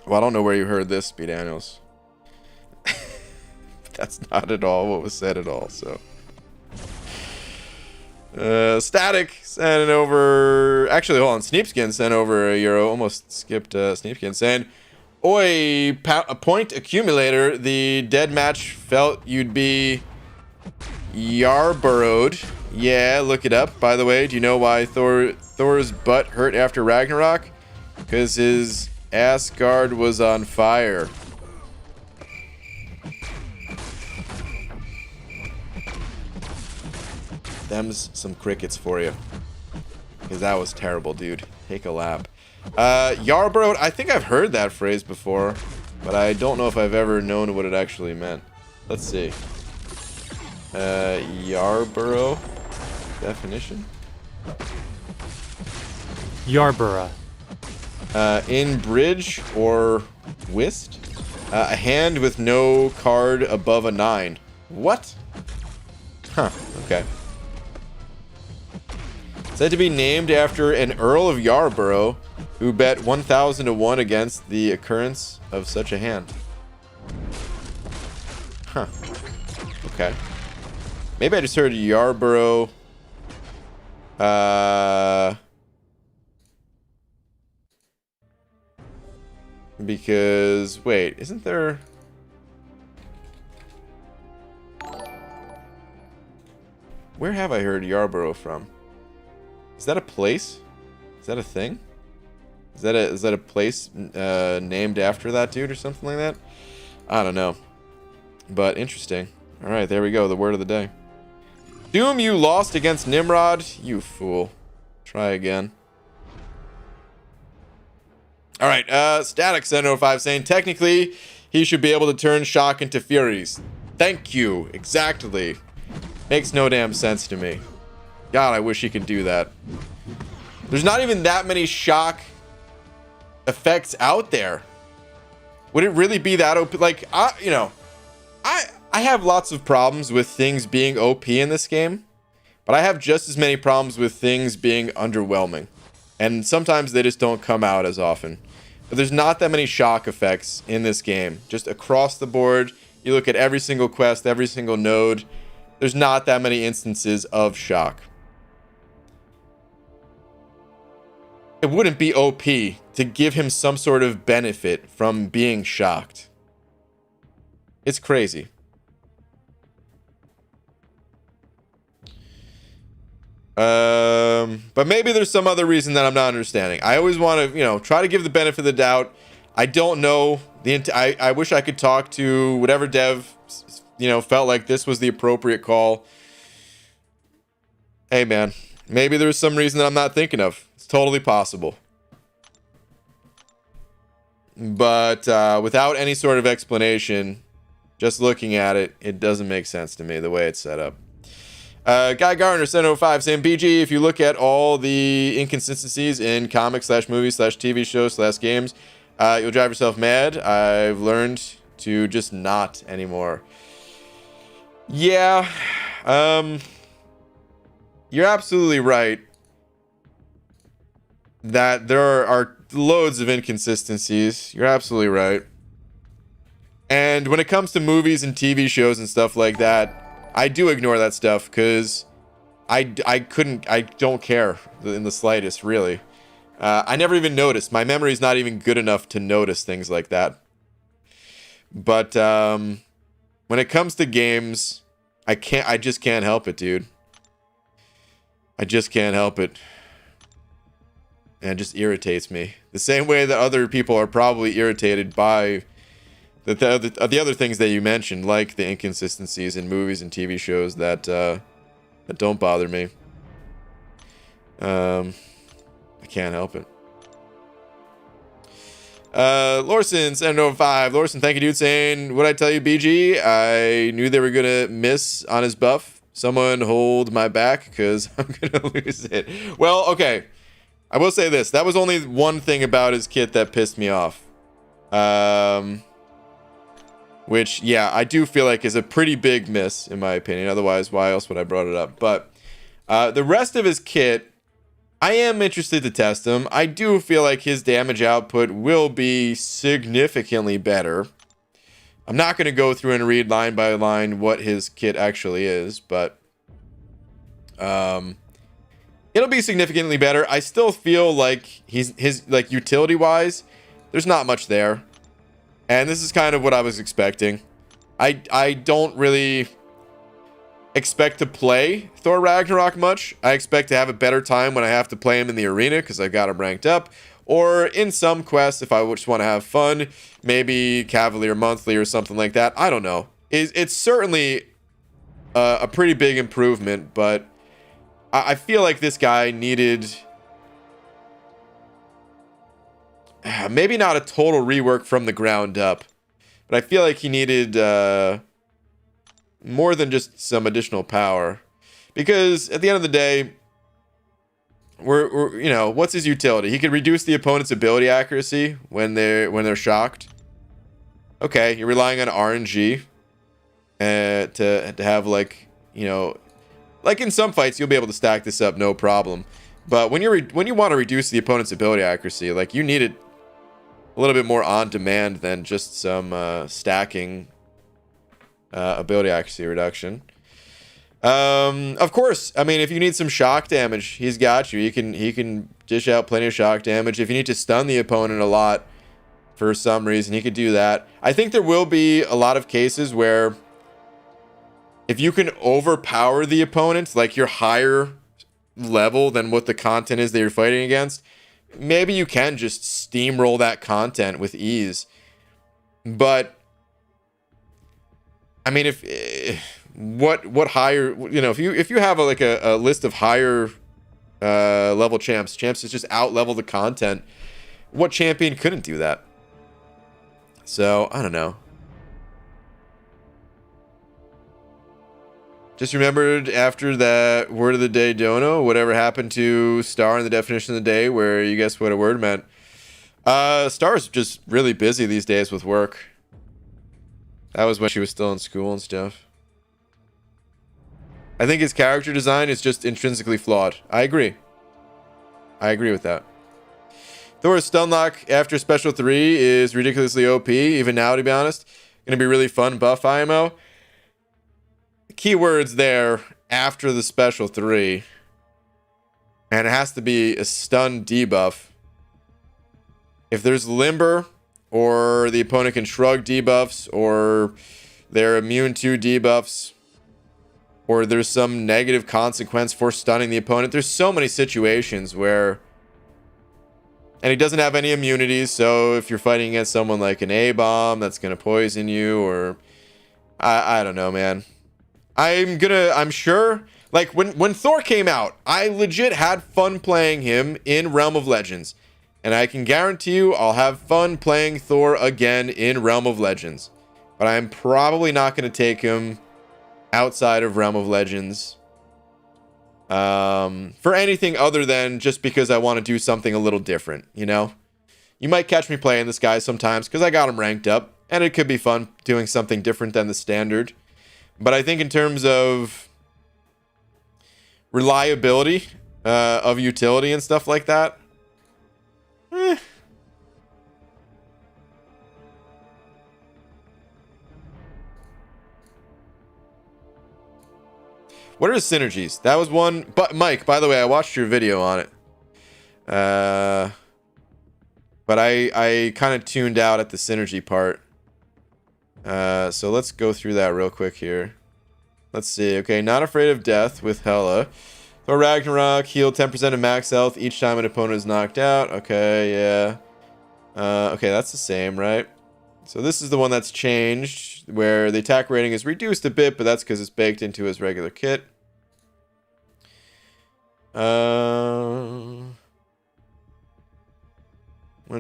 S1: Well, I don't know where you heard this, B. Daniels. That's not at all what was said at all, so. Static sent over. Actually, hold on. Sneepskin sent over a euro. Almost skipped Sneepskin saying, "Oi, a point accumulator. The dead match felt you'd be Yarburrowed. Yeah, look it up. By the way, do you know why Thor's butt hurt after Ragnarok? Because his Asgard was on fire." Them's some crickets for you. Because that was terrible, dude. Take a lap. Yarborough, I think I've heard that phrase before, but I don't know if I've ever known what it actually meant. Let's see. Yarborough definition?
S3: Yarborough.
S1: In bridge or whist? A hand with no card above a 9. What? Huh, okay. Said to be named after an Earl of Yarborough who bet 1,000 to 1 against the occurrence of such a hand. Huh. Okay. Maybe I just heard Yarborough. Because, wait, isn't there... Where have I heard Yarborough from? Is that a place? Is that a thing? Is that a place named after that dude or something like that? I don't know. But interesting. Alright, there we go. The word of the day. Doom, you lost against Nimrod. You fool. Try again. Alright, Static 705 saying, technically, he should be able to turn shock into furies. Thank you. Exactly. Makes no damn sense to me. God, I wish he could do that. There's not even that many shock effects out there. Would it really be that OP? Like, you know, I have lots of problems with things being OP in this game, but I have just as many problems with things being underwhelming. And sometimes they just don't come out as often. but there's not that many shock effects in this game. Just across the board, you look at every single quest, every single node, there's not that many instances of shock. It wouldn't be OP to give him some sort of benefit from being shocked. It's crazy. But maybe there's some other reason that I'm not understanding. I always want to, try to give the benefit of the doubt. I don't know I wish I could talk to whatever dev, felt like this was the appropriate call. Hey man, maybe there's some reason that I'm not thinking of. It's totally possible. But without any sort of explanation, just looking at it, it doesn't make sense to me the way it's set up. Guy Garner 705 saying, BG, if you look at all the inconsistencies in comics / movies / TV shows / games, you'll drive yourself mad. I've learned to just not anymore. Yeah, you're absolutely right that there are loads of inconsistencies. You're absolutely right. And when it comes to movies and TV shows and stuff like that, I do ignore that stuff because I don't care in the slightest, really. I never even noticed. My memory's not even good enough to notice things like that. But when it comes to games, I just can't help it, dude. I just can't help it. And it just irritates me. The same way that other people are probably irritated by the other things that you mentioned, like the inconsistencies in movies and TV shows that don't bother me. I can't help it. Lorson 705. Lorson, thank you, dude, saying, what'd I tell you, BG? I knew they were gonna miss on his buff. Someone hold my back because I'm gonna lose it. Well, okay. I will say this. That was only one thing about his kit that pissed me off. Which, yeah, I do feel like is a pretty big miss, in my opinion. Otherwise, why else would I brought it up? But the rest of his kit, I am interested to test him. I do feel like his damage output will be significantly better. I'm not going to go through and read line by line what his kit actually is, but it'll be significantly better. I still feel like his utility-wise, there's not much there. And this is kind of what I was expecting. I don't really expect to play Thor Ragnarok much. I expect to have a better time when I have to play him in the arena because I've got him ranked up. Or in some quests if I just want to have fun. Maybe Cavalier Monthly or something like that. I don't know. It's certainly a pretty big improvement, but I feel like this guy needed... maybe not a total rework from the ground up, but I feel like he needed more than just some additional power, because at the end of the day, we're what's his utility? He could reduce the opponent's ability accuracy when they're shocked. Okay, you're relying on RNG to have like in some fights you'll be able to stack this up no problem, but when you want to reduce the opponent's ability accuracy, like you need it a little bit more on demand than just some stacking ability accuracy reduction. Of course, I mean, if you need some shock damage, he's got you. He can dish out plenty of shock damage. If you need to stun the opponent a lot for some reason, he could do that. I think there will be a lot of cases where if you can overpower the opponent, like you're higher level than what the content is that you're fighting against, maybe you can just steamroll that content with ease. But I mean, if what higher, if you have a list of higher level champs that just out level the content, what champion couldn't do that? So I don't know. Just remembered after that word of the day dono, whatever happened to Star in the definition of the day, where you guessed what a word meant. Star's just really busy these days with work. That was when she was still in school and stuff. I think his character design is just intrinsically flawed. I agree with that. Thor's stun lock after special 3 is ridiculously OP, even now, to be honest. Gonna be really fun buff IMO. Keywords there after the special 3. And it has to be a stun debuff. If there's limber, or the opponent can shrug debuffs, or they're immune to debuffs, or there's some negative consequence for stunning the opponent. There's so many situations where... And he doesn't have any immunities, so if you're fighting against someone like an A-bomb that's going to poison you, or... I don't know, man. I'm sure... Like, when Thor came out, I legit had fun playing him in Realm of Legends. And I can guarantee you I'll have fun playing Thor again in Realm of Legends. But I'm probably not going to take him outside of Realm of Legends for anything other than just because I want to do something a little different, you know? You might catch me playing this guy sometimes because I got him ranked up, and it could be fun doing something different than the standard. But I think in terms of reliability of utility and stuff like that, What are synergies? That was one. But Mike, by the way, I watched your video on it. But I kind of tuned out at the synergy part. So let's go through that real quick here. Let's see. Okay, not afraid of death with Hela. Thor Ragnarok, heal 10% of max health each time an opponent is knocked out. Okay, yeah. Okay, that's the same, right? So this is the one that's changed, where the attack rating is reduced a bit, but that's because it's baked into his regular kit. When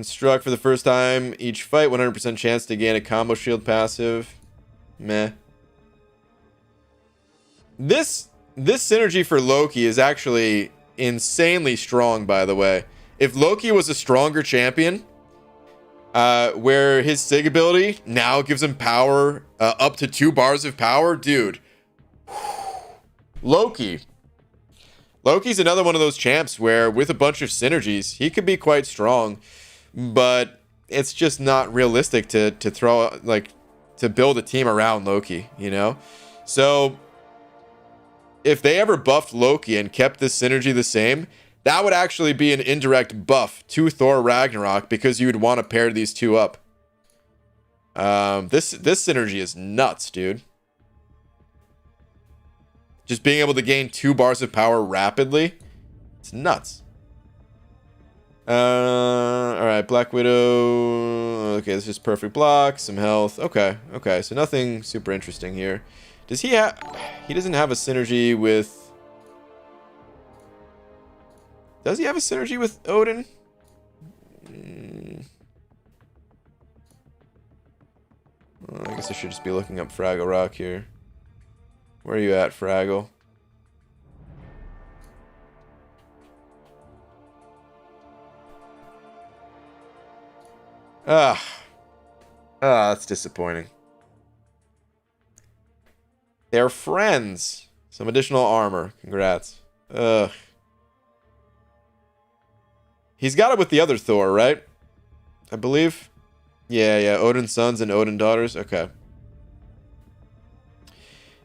S1: struck for the first time each fight, 100% chance to gain a combo shield passive. Meh. This synergy for Loki is actually insanely strong, by the way. If Loki was a stronger champion, where his Sig ability now gives him power, up to 2 bars of power, dude. Loki's another one of those champs where with a bunch of synergies, he could be quite strong, but it's just not realistic to throw, like, to build a team around Loki, you know? So if they ever buffed Loki and kept this synergy the same, that would actually be an indirect buff to Thor Ragnarok because you would want to pair these two up. This synergy is nuts, dude. Just being able to gain 2 bars of power rapidly, it's nuts. Alright, Black Widow. Okay, this is perfect block, some health. Okay, so nothing super interesting here. Does he have... He doesn't have a synergy with... Does he have a synergy with Odin? Well, I guess I should just be looking up Fraggle Rock here. Where are you at, Fraggle? That's disappointing. They're friends. Some additional armor. Congrats. Ugh. He's got it with the other Thor, right? I believe. Yeah. Odin sons and Odin daughters. Okay.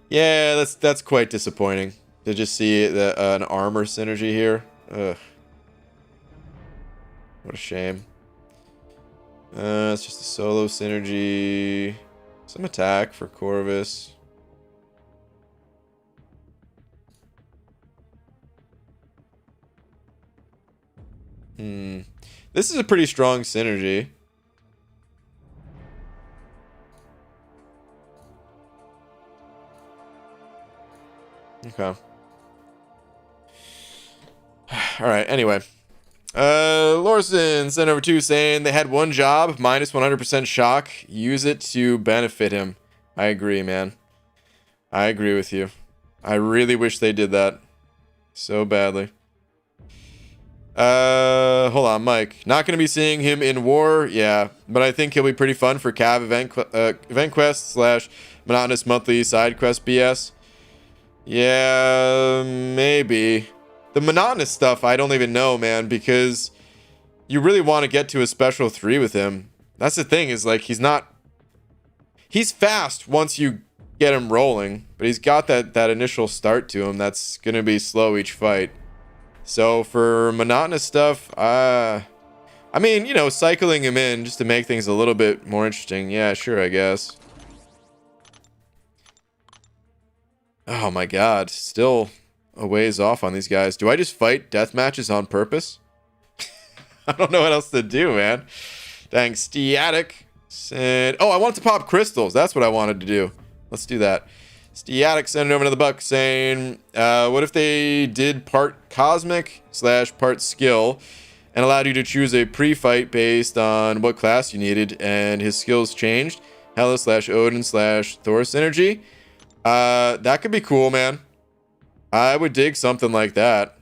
S1: Yeah, that's quite disappointing to just see an armor synergy here. Ugh. What a shame. It's just a solo synergy. Some attack for Corvus. This is a pretty strong synergy. Okay. Alright, anyway. Lorson sent over 2 saying they had one job, minus 100% shock. Use it to benefit him. I agree, man. I agree with you. I really wish they did that. So badly. Hold on, Mike. Not going to be seeing him in War, yeah, but I think he'll be pretty fun for Cav event quest / monotonous monthly side quest BS. Yeah, maybe. The monotonous stuff, I don't even know, man, because you really want to get to a special 3 with him. That's the thing, is like he's fast once you get him rolling, but he's got that initial start to him that's gonna be slow each fight. So for monotonous stuff, I mean, you know, cycling him in just to make things a little bit more interesting. Yeah, sure, I guess. Oh my god, still a ways off on these guys. Do I just fight death matches on purpose? I don't know what else to do, man. Dang, Static said, oh, I wanted to pop crystals. That's what I wanted to do. Let's do that. Static sent it over to the buck saying, what if they did part cosmic / part skill and allowed you to choose a pre-fight based on what class you needed and his skills changed? Hela / Odin / Thor synergy. That could be cool, man. I would dig something like that.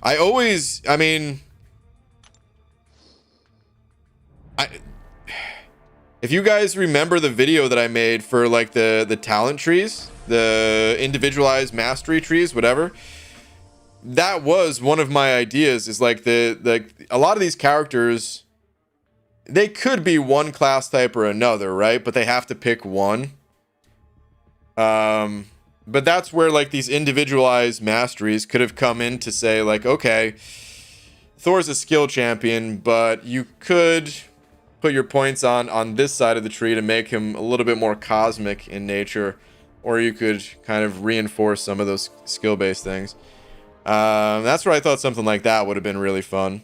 S1: I mean, if you guys remember the video that I made for like the talent trees, the individualized mastery trees, whatever, that was one of my ideas, is like a lot of these characters, they could be one class type or another, right? But they have to pick one. But that's where like these individualized masteries could have come in to say like, okay, Thor's a skill champion, but you could put your points on this side of the tree to make him a little bit more cosmic in nature, or you could kind of reinforce some of those skill-based things. That's where I thought something like that would have been really fun.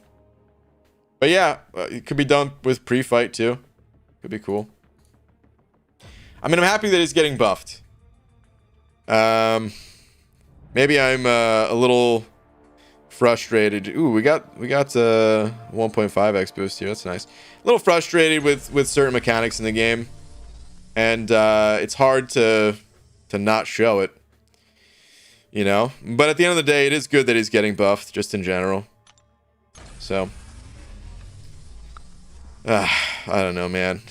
S1: But yeah, it could be done with pre-fight too. Could be cool. I mean, I'm happy that he's getting buffed. Maybe I'm a little frustrated. Ooh, we got 1.5x boost here. That's nice. A little frustrated with certain mechanics in the game, and it's hard to not show it, you know. But at the end of the day, it is good that he's getting buffed, just in general. So, I don't know, man.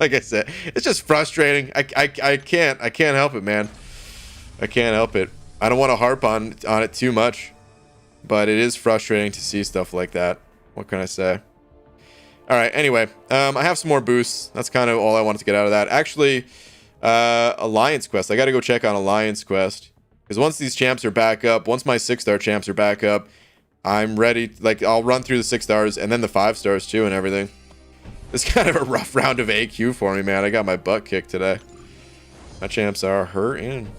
S1: Like I said, it's just frustrating. I can't help it, man. I can't help it. I don't want to harp on it too much, but it is frustrating to see stuff like that. What can I say? All right. Anyway, I have some more boosts. That's kind of all I wanted to get out of that. Actually, Alliance Quest. I got to go check on Alliance Quest, because once these champs are back up, once my 6-star champs are back up, I'm ready. Like, I'll run through the 6 stars and then the 5 stars too and everything. It's kind of a rough round of AQ for me, man. I got my butt kicked today. My champs are hurting.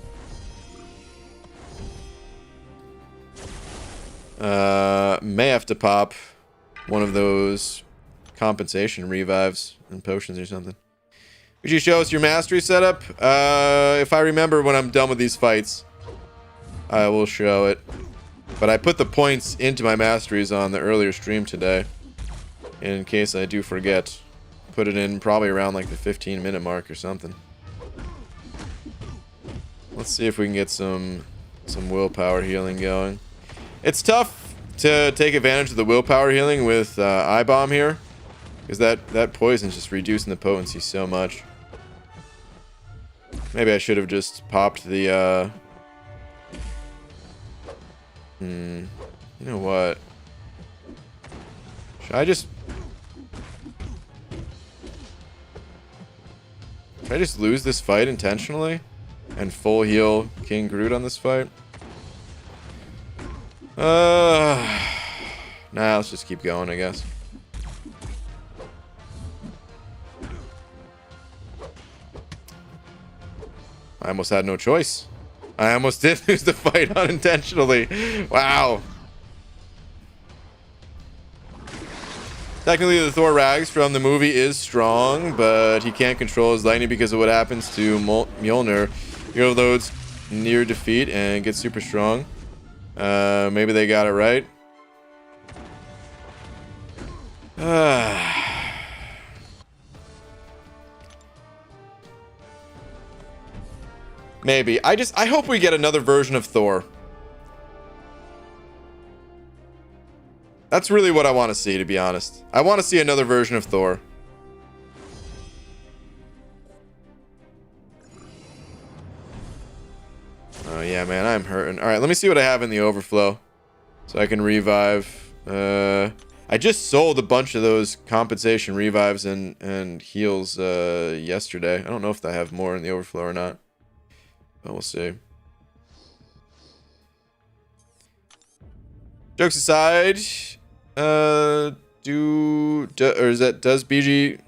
S1: May have to pop one of those compensation revives and potions or something. Would you show us your mastery setup? If I remember when I'm done with these fights, I will show it. But I put the points into my masteries on the earlier stream today, in case I do forget. Put it in probably around like the 15-minute mark or something. Let's see if we can get some willpower healing going. It's tough to take advantage of the willpower healing with I-Bomb here, because that poison's just reducing the potency so much. Maybe I should have just popped the you know what? Should I just lose this fight intentionally and full heal King Groot on this fight? Nah, let's just keep going, I guess. I almost had no choice. I almost did lose the fight unintentionally. Wow. Technically, the Thor Rags from the movie is strong, but he can't control his lightning because of what happens to Mjolnir. Hero loads near defeat and gets super strong. Maybe they got it right. Maybe. I hope we get another version of Thor. That's really what I want to see, to be honest. I want to see another version of Thor. Oh yeah, man, I'm hurting. All right, let me see what I have in the overflow. So I can revive. I just sold a bunch of those compensation revives and heals yesterday. I don't know if I have more in the overflow or not. But we'll see. Jokes aside, does BG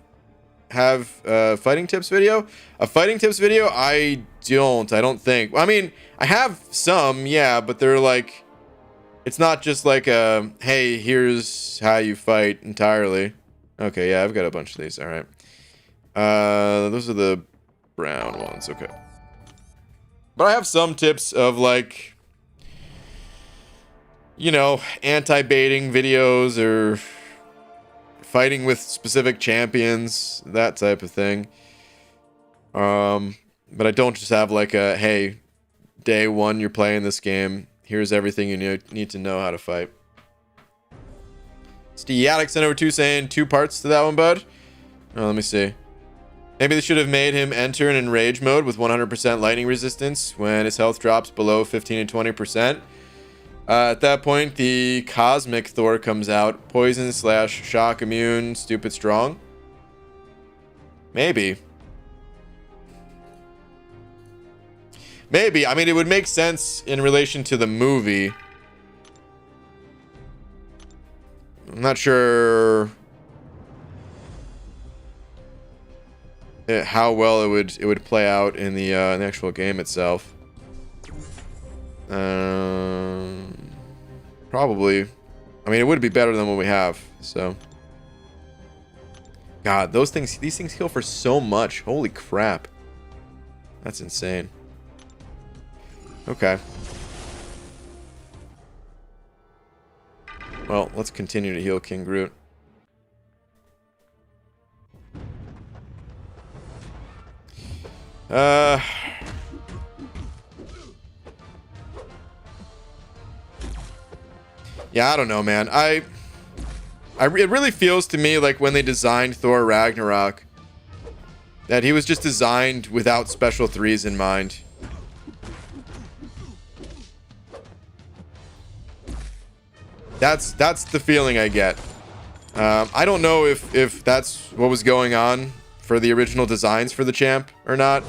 S1: have a fighting tips video? A fighting tips video? I don't think. I mean, I have some, yeah, but they're like, it's not just like a, hey, here's how you fight entirely. Okay, yeah, I've got a bunch of these. All right. Those are the brown ones. Okay. But I have some tips of like, you know, anti-baiting videos or fighting with specific champions, that type of thing. But I don't just have like a, hey, day one you're playing this game, here's everything you need to know how to fight. Steatic sent over 2 saying 2 parts to that one, bud. Oh, let me see. Maybe they should have made him enter in enrage mode with 100% lightning resistance when his health drops below 15 and 20%. At that point, the Cosmic Thor comes out. Poison / shock immune, stupid strong. Maybe. Maybe. I mean, it would make sense in relation to the movie. I'm not sure how well it would play out in the actual game itself. Probably. I mean, it would be better than what we have. So, God, these things heal for so much. Holy crap, that's insane. Okay. Well, let's continue to heal King Groot. Yeah, I don't know, man. It really feels to me like when they designed Thor Ragnarok that he was just designed without special 3s in mind. That's the feeling I get. I don't know if that's what was going on for the original designs for the champ or not.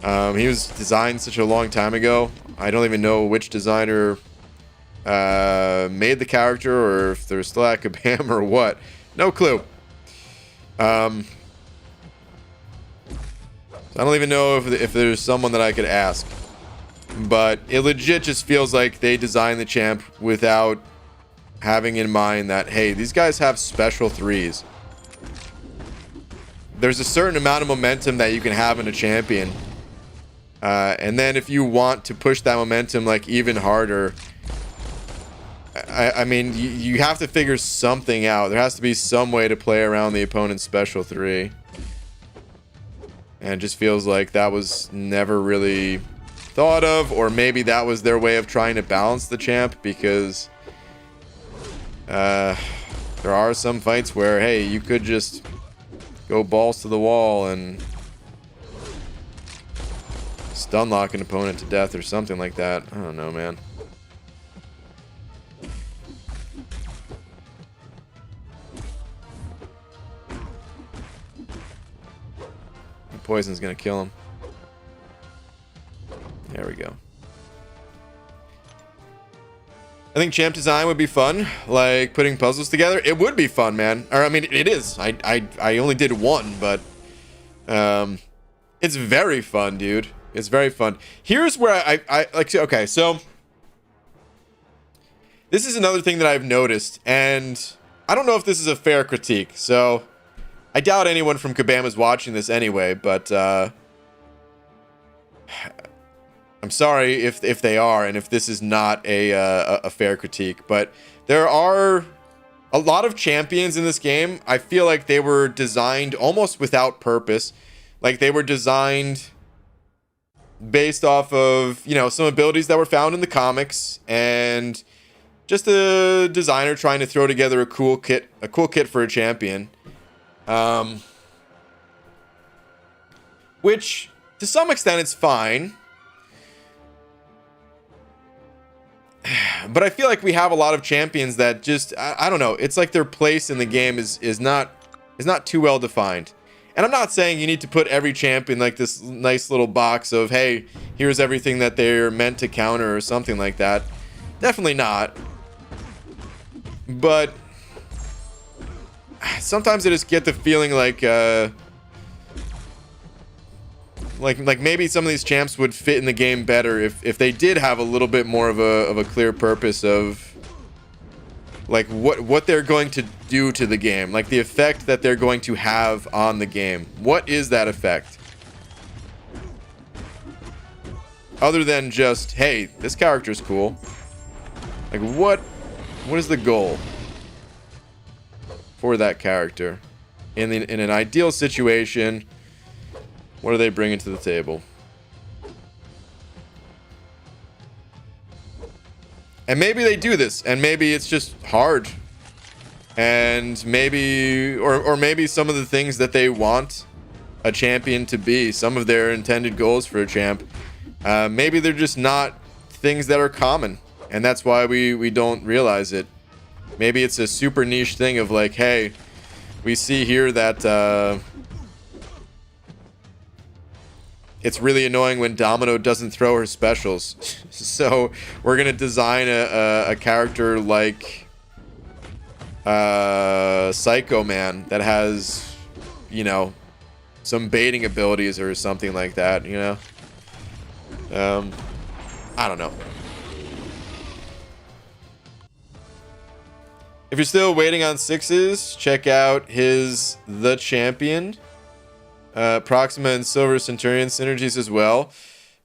S1: He was designed such a long time ago. I don't even know which designer made the character or if they're still at Kabam or what. No clue. I don't even know if there's someone that I could ask. But it legit just feels like they designed the champ without having in mind that, hey, these guys have special 3s. There's a certain amount of momentum that you can have in a champion. And then if you want to push that momentum like even harder, I mean, you have to figure something out. There has to be some way to play around the opponent's special 3. And it just feels like that was never really thought of, or maybe that was their way of trying to balance the champ, because there are some fights where, hey, you could just go balls to the wall and stun lock an opponent to death or something like that. I don't know, man. Poison's gonna kill him. There we go. I think champ design would be fun, like putting puzzles together. It would be fun, man. Or I mean, it is. I only did one, but it's very fun, dude. It's very fun. Here's where I like. Okay, so this is another thing that I've noticed, and I don't know if this is a fair critique. So I doubt anyone from Kabam is watching this anyway, but I'm sorry if they are, and if this is not a fair critique. But there are a lot of champions in this game. I feel like they were designed almost without purpose. Like they were designed based off of, you know, some abilities that were found in the comics, and just a designer trying to throw together a cool kit for a champion. Which to some extent it's fine, But I feel like we have a lot of champions that just, I don't know. It's like their place in the game is not too well defined. And I'm not saying you need to put every champion like this nice little box of, hey, here's everything that they're meant to counter or something like that. Definitely not. But sometimes I just get the feeling like maybe some of these champs would fit in the game better if they did have a little bit more of a clear purpose of like what they're going to do to the game, like the effect that they're going to have on the game. What is that effect? Other than just, hey, this character's cool. Like what is the goal for that character in an ideal situation? What are they bringing to the table? And maybe they do this, and maybe it's just hard. And maybe, or maybe some of the things that they want a champion to be, some of their intended goals for a champ, maybe they're just not things that are common. And that's why we don't realize it. Maybe it's a super niche thing of like, hey, we see here that it's really annoying when Domino doesn't throw her specials. So we're going to design a character like Psycho Man that has, you know, some baiting abilities or something like that, you know? I don't know. If you're still waiting on sixes, check out his The Champion. Proxima and Silver Centurion synergies as well.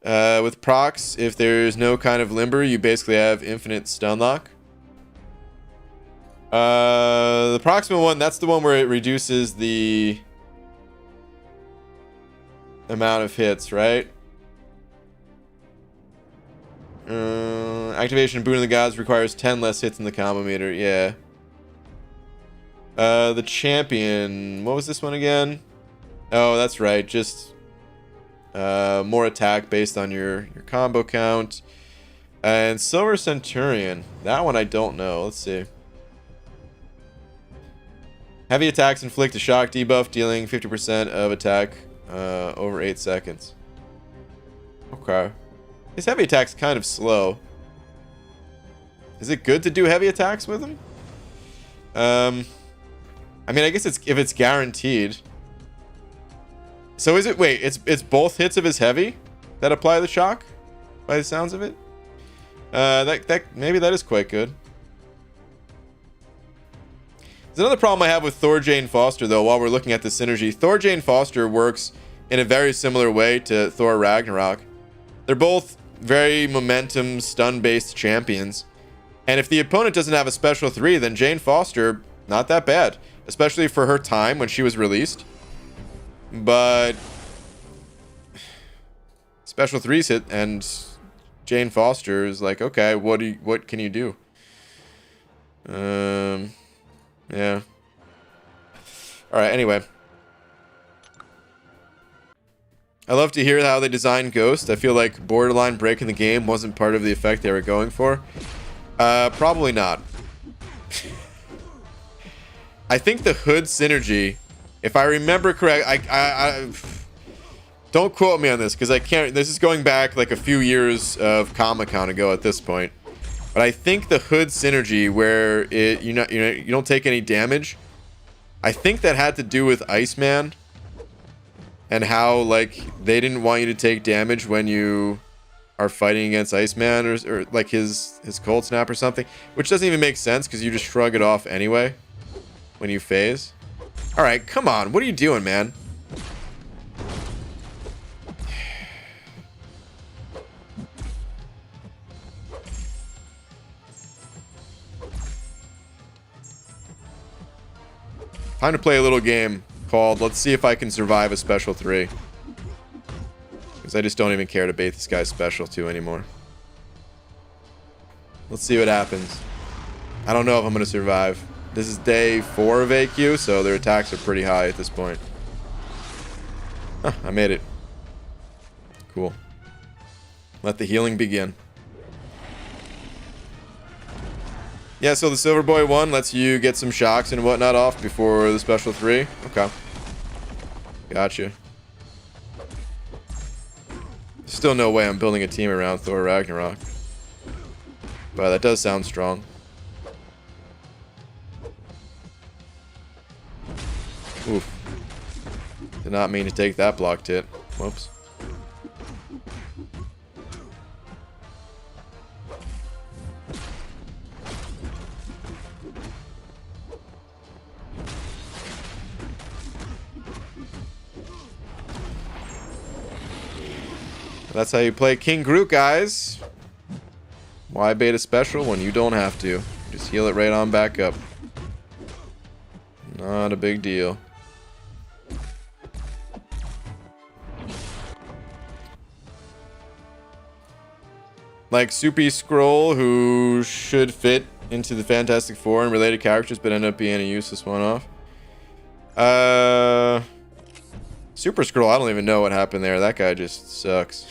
S1: With Prox, if there's no kind of limber, you basically have infinite stun lock. The Proxima one, that's the one where it reduces the amount of hits, right? Activation Boon of the Gods requires 10 less hits in the combo meter. Yeah. The Champion, what was this one again? Oh, that's right. Just more attack based on your combo count. And Silver Centurion. That one I don't know. Let's see. Heavy attacks inflict a shock debuff, dealing 50% of attack over 8 seconds. Okay. His heavy attack's kind of slow. Is it good to do heavy attacks with him? I mean, I guess if it's guaranteed. So is it, wait, it's both hits of his heavy that apply the shock by the sounds of it? That maybe that is quite good. There's another problem I have with Thor Jane Foster though while we're looking at the synergy. Thor Jane Foster works in a very similar way to Thor Ragnarok. They're both very momentum stun based champions. And if the opponent doesn't have a special 3, then Jane Foster, not that bad, especially for her time when she was released. But special 3s hit and Jane Foster is like, okay, what can you do? Yeah. All right, anyway. I love to hear how they designed Ghost. I feel like borderline breaking the game wasn't part of the effect they were going for. Probably not. I think the Hood synergy, if I remember correct, I don't quote me on this because I can't. This is going back like a few years of Comic-Con ago at this point. But I think the Hood synergy where you don't take any damage. I think that had to do with Iceman and how like they didn't want you to take damage when you are fighting against Iceman or like his cold snap or something, which doesn't even make sense because you just shrug it off anyway when you phase. All right, come on, what are you doing, man? Time to play a little game called Let's See If I Can Survive a Special 3. Because I just don't even care to bait this guy's special 2 anymore. Let's see what happens. I don't know if I'm going to survive. This is day 4 of AQ, so their attacks are pretty high at this point. Huh, I made it. Cool. Let the healing begin. Yeah, so the Silver Boy 1 lets you get some shocks and whatnot off before the special 3. Okay. Gotcha. Still no way I'm building a team around Thor Ragnarok. But that does sound strong. Oof. Did not mean to take that blocked hit. Whoops. That's how you play King Groot, guys. Why bait a special when you don't have to? Just heal it right on back up. Not a big deal. Like Soupy Scroll, who should fit into the Fantastic Four and related characters, but end up being a useless one-off. Super Scroll, I don't even know what happened there. That guy just sucks.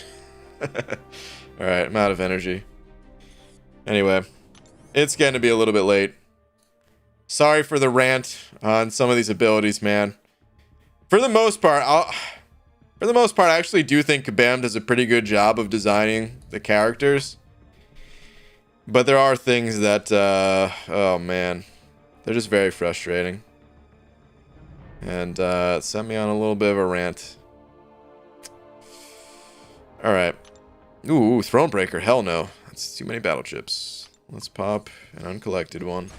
S1: Alright, I'm out of energy. Anyway, it's going to be a little bit late. Sorry for the rant on some of these abilities, man. For the most part, I actually do think Kabam does a pretty good job of designing the characters. But there are things that, oh man, they're just very frustrating. And it sent me on a little bit of a rant. Alright. Ooh, Thronebreaker, hell no. That's too many battle chips. Let's pop an uncollected one.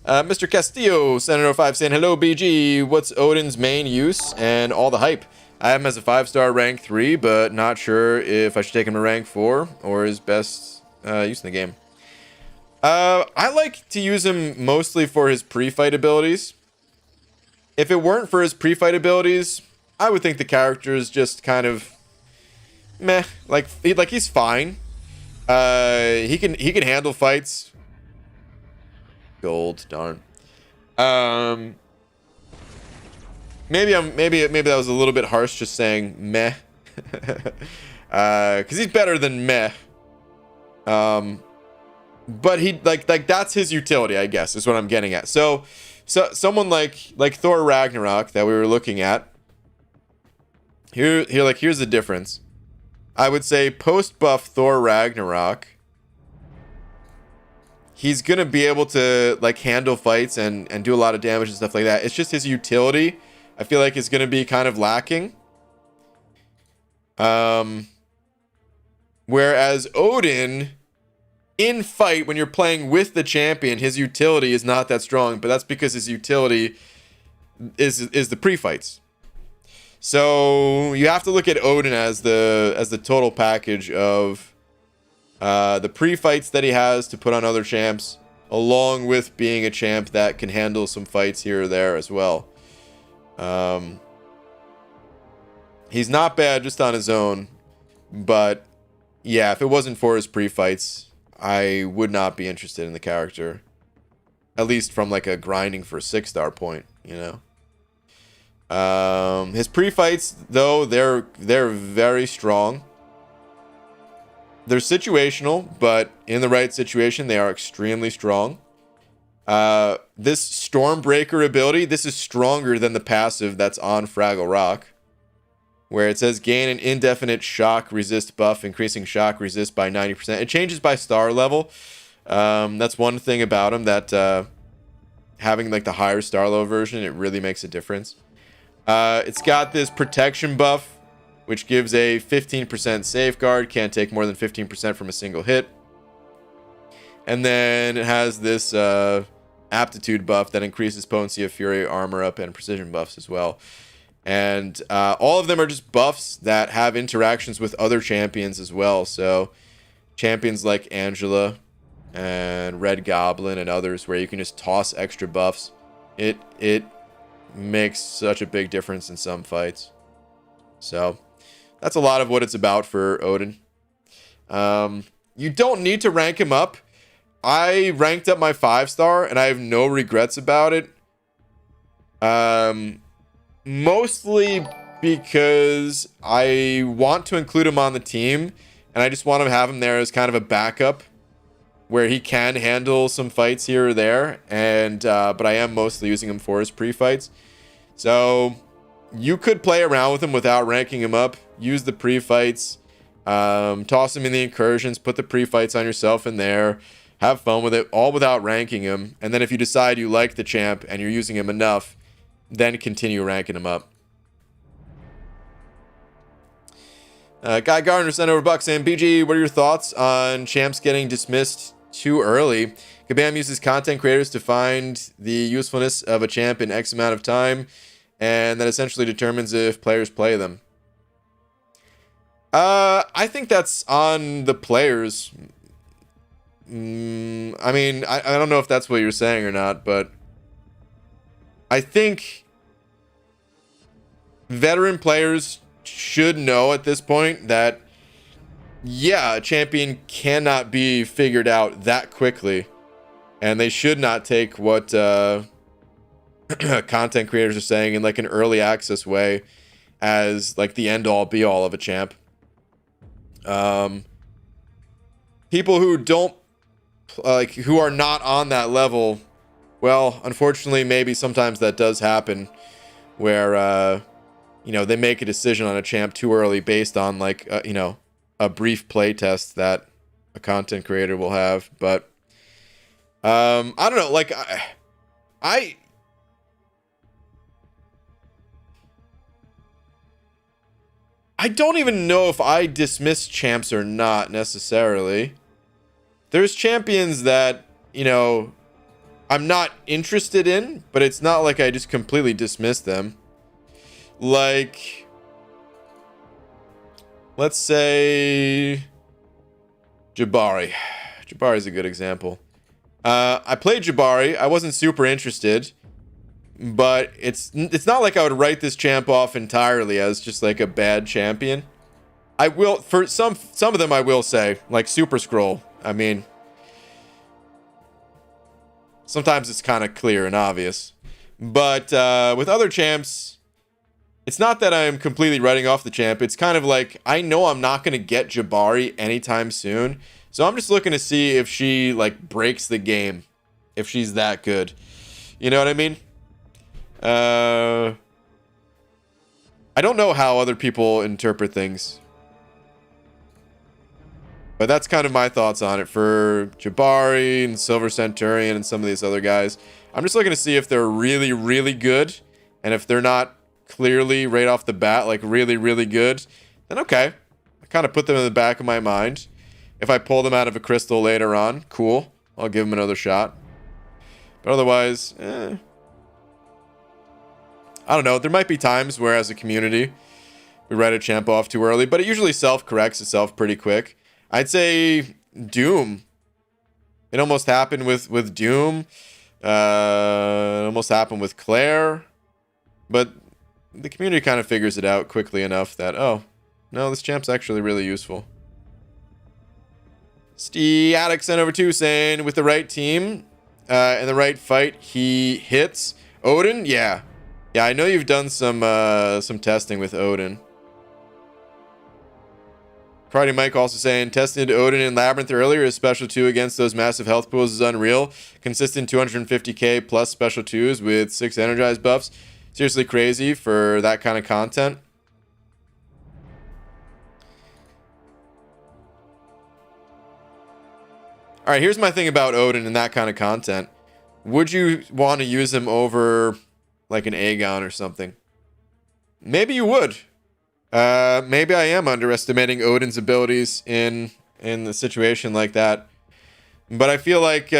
S1: Mr. Castillo, Senator 05 saying, hello, BG. What's Odin's main use and all the hype? I have him as a 5-star rank 3, but not sure if I should take him to rank 4 or his best use in the game. I like to use him mostly for his pre-fight abilities. If it weren't for his pre-fight abilities, I would think the character is just kind of meh. Like he's fine. He can handle fights. Gold, darn. Maybe that was a little bit harsh just saying meh. Cuz he's better than meh. But he like that's his utility, I guess, is what I'm getting at. So someone like Thor Ragnarok that we were looking at. Here's the difference. I would say post buff Thor Ragnarok, he's gonna be able to like handle fights and do a lot of damage and stuff like that. It's just his utility, I feel like, is gonna be kind of lacking. Whereas Odin, in fight, when you're playing with the champion, his utility is not that strong, but that's because his utility is the pre-fights. So you have to look at Odin as the total package of the pre-fights that he has to put on other champs, along with being a champ that can handle some fights here or there as well. He's not bad just on his own, but yeah, if it wasn't for his pre-fights, I would not be interested in the character. At least from like a grinding for a 6-star point, you know. His pre-fights, though, they're very strong. They're situational, but in the right situation, they are extremely strong. This Stormbreaker ability, this is stronger than the passive that's on Fraggle Rock, where it says gain an indefinite shock resist buff, increasing shock resist by 90%. It changes by star level. That's one thing about him, that having like the higher star level version, it really makes a difference. It's got this protection buff, which gives a 15% safeguard. Can't take more than 15% from a single hit. And then it has this aptitude buff that increases potency of fury, armor up, and precision buffs as well. And all of them are just buffs that have interactions with other champions as well. So champions like Angela and Red Goblin and others, where you can just toss extra buffs. It makes such a big difference in some fights. So that's a lot of what it's about for Odin. You don't need to rank him up. I ranked up my 5-star and I have no regrets about it. Mostly because I want to include him on the team, and I just want to have him there as kind of a backup where he can handle some fights here or there, and but I am mostly using him for his pre-fights. So you could play around with him without ranking him up. Use the pre-fights, toss him in the incursions, put the pre-fights on yourself in there, have fun with it, all without ranking him. And then if you decide you like the champ and you're using him enough, then continue ranking him up. Guy Gardner sent over bucks saying, BG, what are your thoughts on champs getting dismissed too early? Kabam uses content creators to find the usefulness of a champ in X amount of time, and that essentially determines if players play them. I think that's on the players. I mean, I don't know if that's what you're saying or not, but I think veteran players should know at this point that, yeah, a champion cannot be figured out that quickly, and they should not take what content creators are saying in like an early access way as like the end all be all of a champ. People who don't who are not on that level, well, unfortunately, maybe sometimes that does happen where you know, they make a decision on a champ too early based on like you know, a brief play test that a content creator will have. But I don't know, like I don't even know if I dismiss champs or not necessarily. There's champions that, you know, I'm not interested in, but it's not like I just completely dismiss them. Like, let's say Jabari. Jabari's a good example. I played Jabari. I wasn't super interested, but it's not like I would write this champ off entirely as just like a bad champion. I will, for some of them, I will say, like Super Scroll. I mean, sometimes it's kind of clear and obvious, but with other champs, it's not that I'm completely writing off the champ. It's kind of like, I know I'm not going to get Jabari anytime soon, so I'm just looking to see if she like breaks the game, if she's that good. You know what I mean? I don't know how other people interpret things, but that's kind of my thoughts on it for Jabari and Silver Centurion and some of these other guys. I'm just looking to see if they're really, really good, and if they're not clearly right off the bat like really, really good, then okay, I kind of put them in the back of my mind. If I pull them out of a crystal later on, cool, I'll give them another shot. But otherwise, I don't know. There might be times where as a community we write a champ off too early, but it usually self-corrects itself pretty quick. I'd say Doom. It almost happened with Doom. It almost happened with Claire. But the community kind of figures it out quickly enough that, oh, no, this champ's actually really useful. Steatic sent over 2 saying, with the right team and the right fight, he hits. Odin? Yeah. Yeah, I know you've done some testing with Odin. Karate Mike also saying, tested Odin in Labyrinth earlier. His special 2 against those massive health pools is unreal. Consistent 250k plus special 2s with 6 energized buffs. Seriously crazy for that kind of content. All right, here's my thing about Odin and that kind of content. Would you want to use him over like an Aegon or something? Maybe you would. Maybe I am underestimating Odin's abilities in a situation like that. But I feel like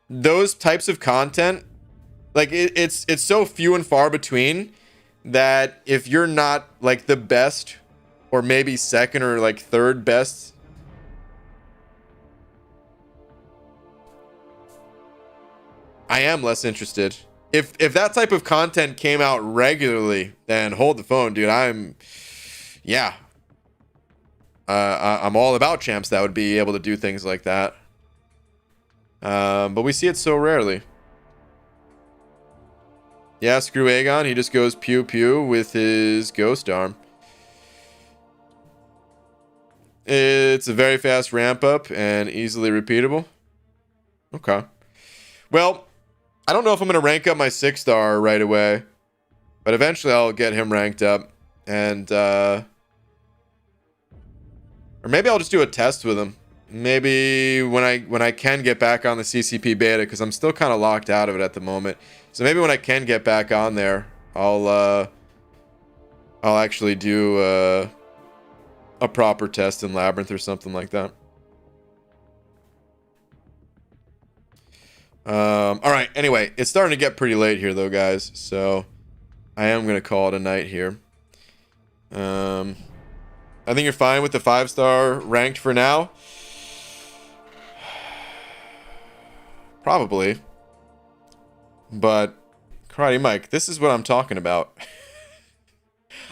S1: those types of content, like it's so few and far between that if you're not like the best or maybe second or like third best, I am less interested. If that type of content came out regularly, then hold the phone, dude. I'm all about champs that would be able to do things like that. But we see it so rarely. Yeah, screw Aegon. He just goes pew pew with his ghost arm. It's a very fast ramp up and easily repeatable. Okay. Well, I don't know if I'm going to rank up my 6-star right away, but eventually I'll get him ranked up. And, or maybe I'll just do a test with him. Maybe when I can get back on the CCP beta, because I'm still kind of locked out of it at the moment. So maybe when I can get back on there, I'll actually do a proper test in Labyrinth or something like that. All right. Anyway, it's starting to get pretty late here, though, guys. So I am gonna call it a night here. I think you're fine with the 5-star ranked for now. Probably. But Karate Mike, this is what I'm talking about.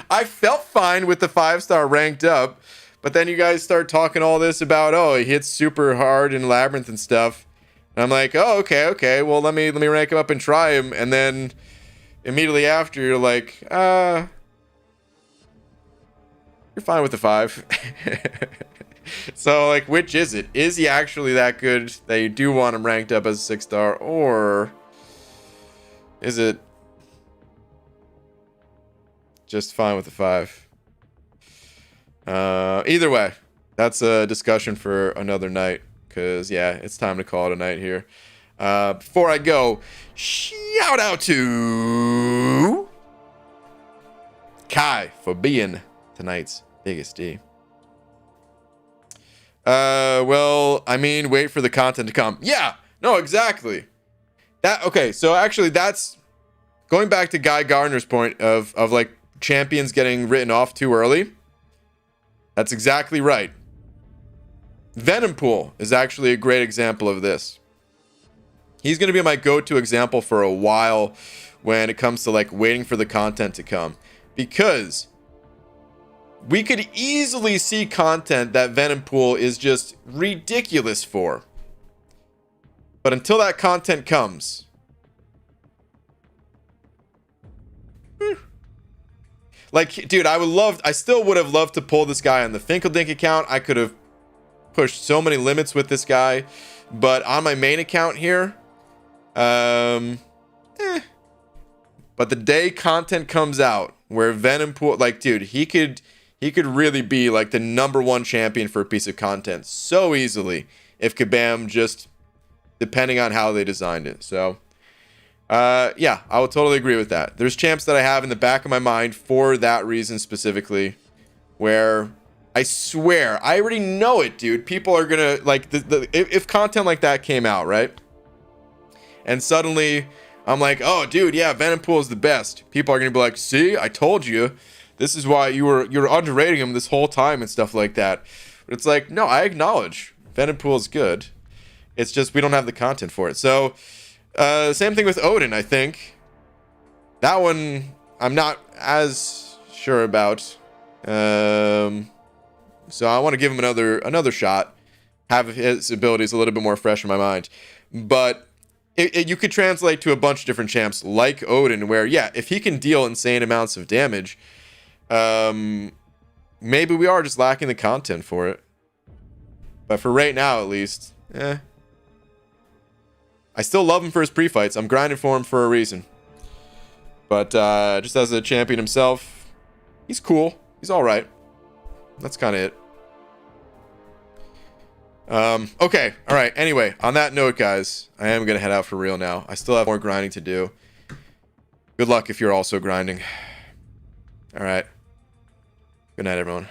S1: I felt fine with the 5-star ranked up, but then you guys start talking all this about, oh, he hits super hard in Labyrinth and stuff. And I'm like, oh, okay. Well, let me rank him up and try him. And then immediately after, you're like, you're fine with the 5. So, like, which is it? Is he actually that good that you do want him ranked up as a 6-star, or is it just fine with the 5? Either way, that's a discussion for another night, because, yeah, it's time to call it a night here. Before I go, shout out to Kai for being tonight's biggest D. Well, I mean, wait for the content to come. Yeah, no, exactly. Okay, so actually that's going back to Guy Gardner's point of like champions getting written off too early. That's exactly right. Venompool is actually a great example of this. He's going to be my go-to example for a while when it comes to like waiting for the content to come, because we could easily see content that Venompool is just ridiculous for. But until that content comes, like, dude, I still would have loved to pull this guy on the Finkeldink account. I could have pushed so many limits with this guy, but on my main account here, but the day content comes out where Venompool, like, dude, he could really be like the #1 champion for a piece of content so easily if Kabam just, depending on how they designed it. So, yeah, I would totally agree with that. There's champs that I have in the back of my mind for that reason specifically, where I swear, I already know it, dude. People are gonna, like, if content like that came out, right? And suddenly, I'm like, oh, dude, yeah, Venompool is the best. People are gonna be like, see, I told you. This is why you're underrating him this whole time and stuff like that. But it's like, no, I acknowledge Venompool is good. It's just we don't have the content for it. So, same thing with Odin, I think. That one, I'm not as sure about. So I want to give him another shot. Have his abilities a little bit more fresh in my mind. But you could translate to a bunch of different champs like Odin, where, yeah, if he can deal insane amounts of damage, maybe we are just lacking the content for it. But for right now, at least, I still love him for his pre-fights. I'm grinding for him for a reason. But just as a champion himself, he's cool. He's all right. That's kind of it. Okay. All right. Anyway, on that note, guys, I am going to head out for real now. I still have more grinding to do. Good luck if you're also grinding. All right. Good night, everyone.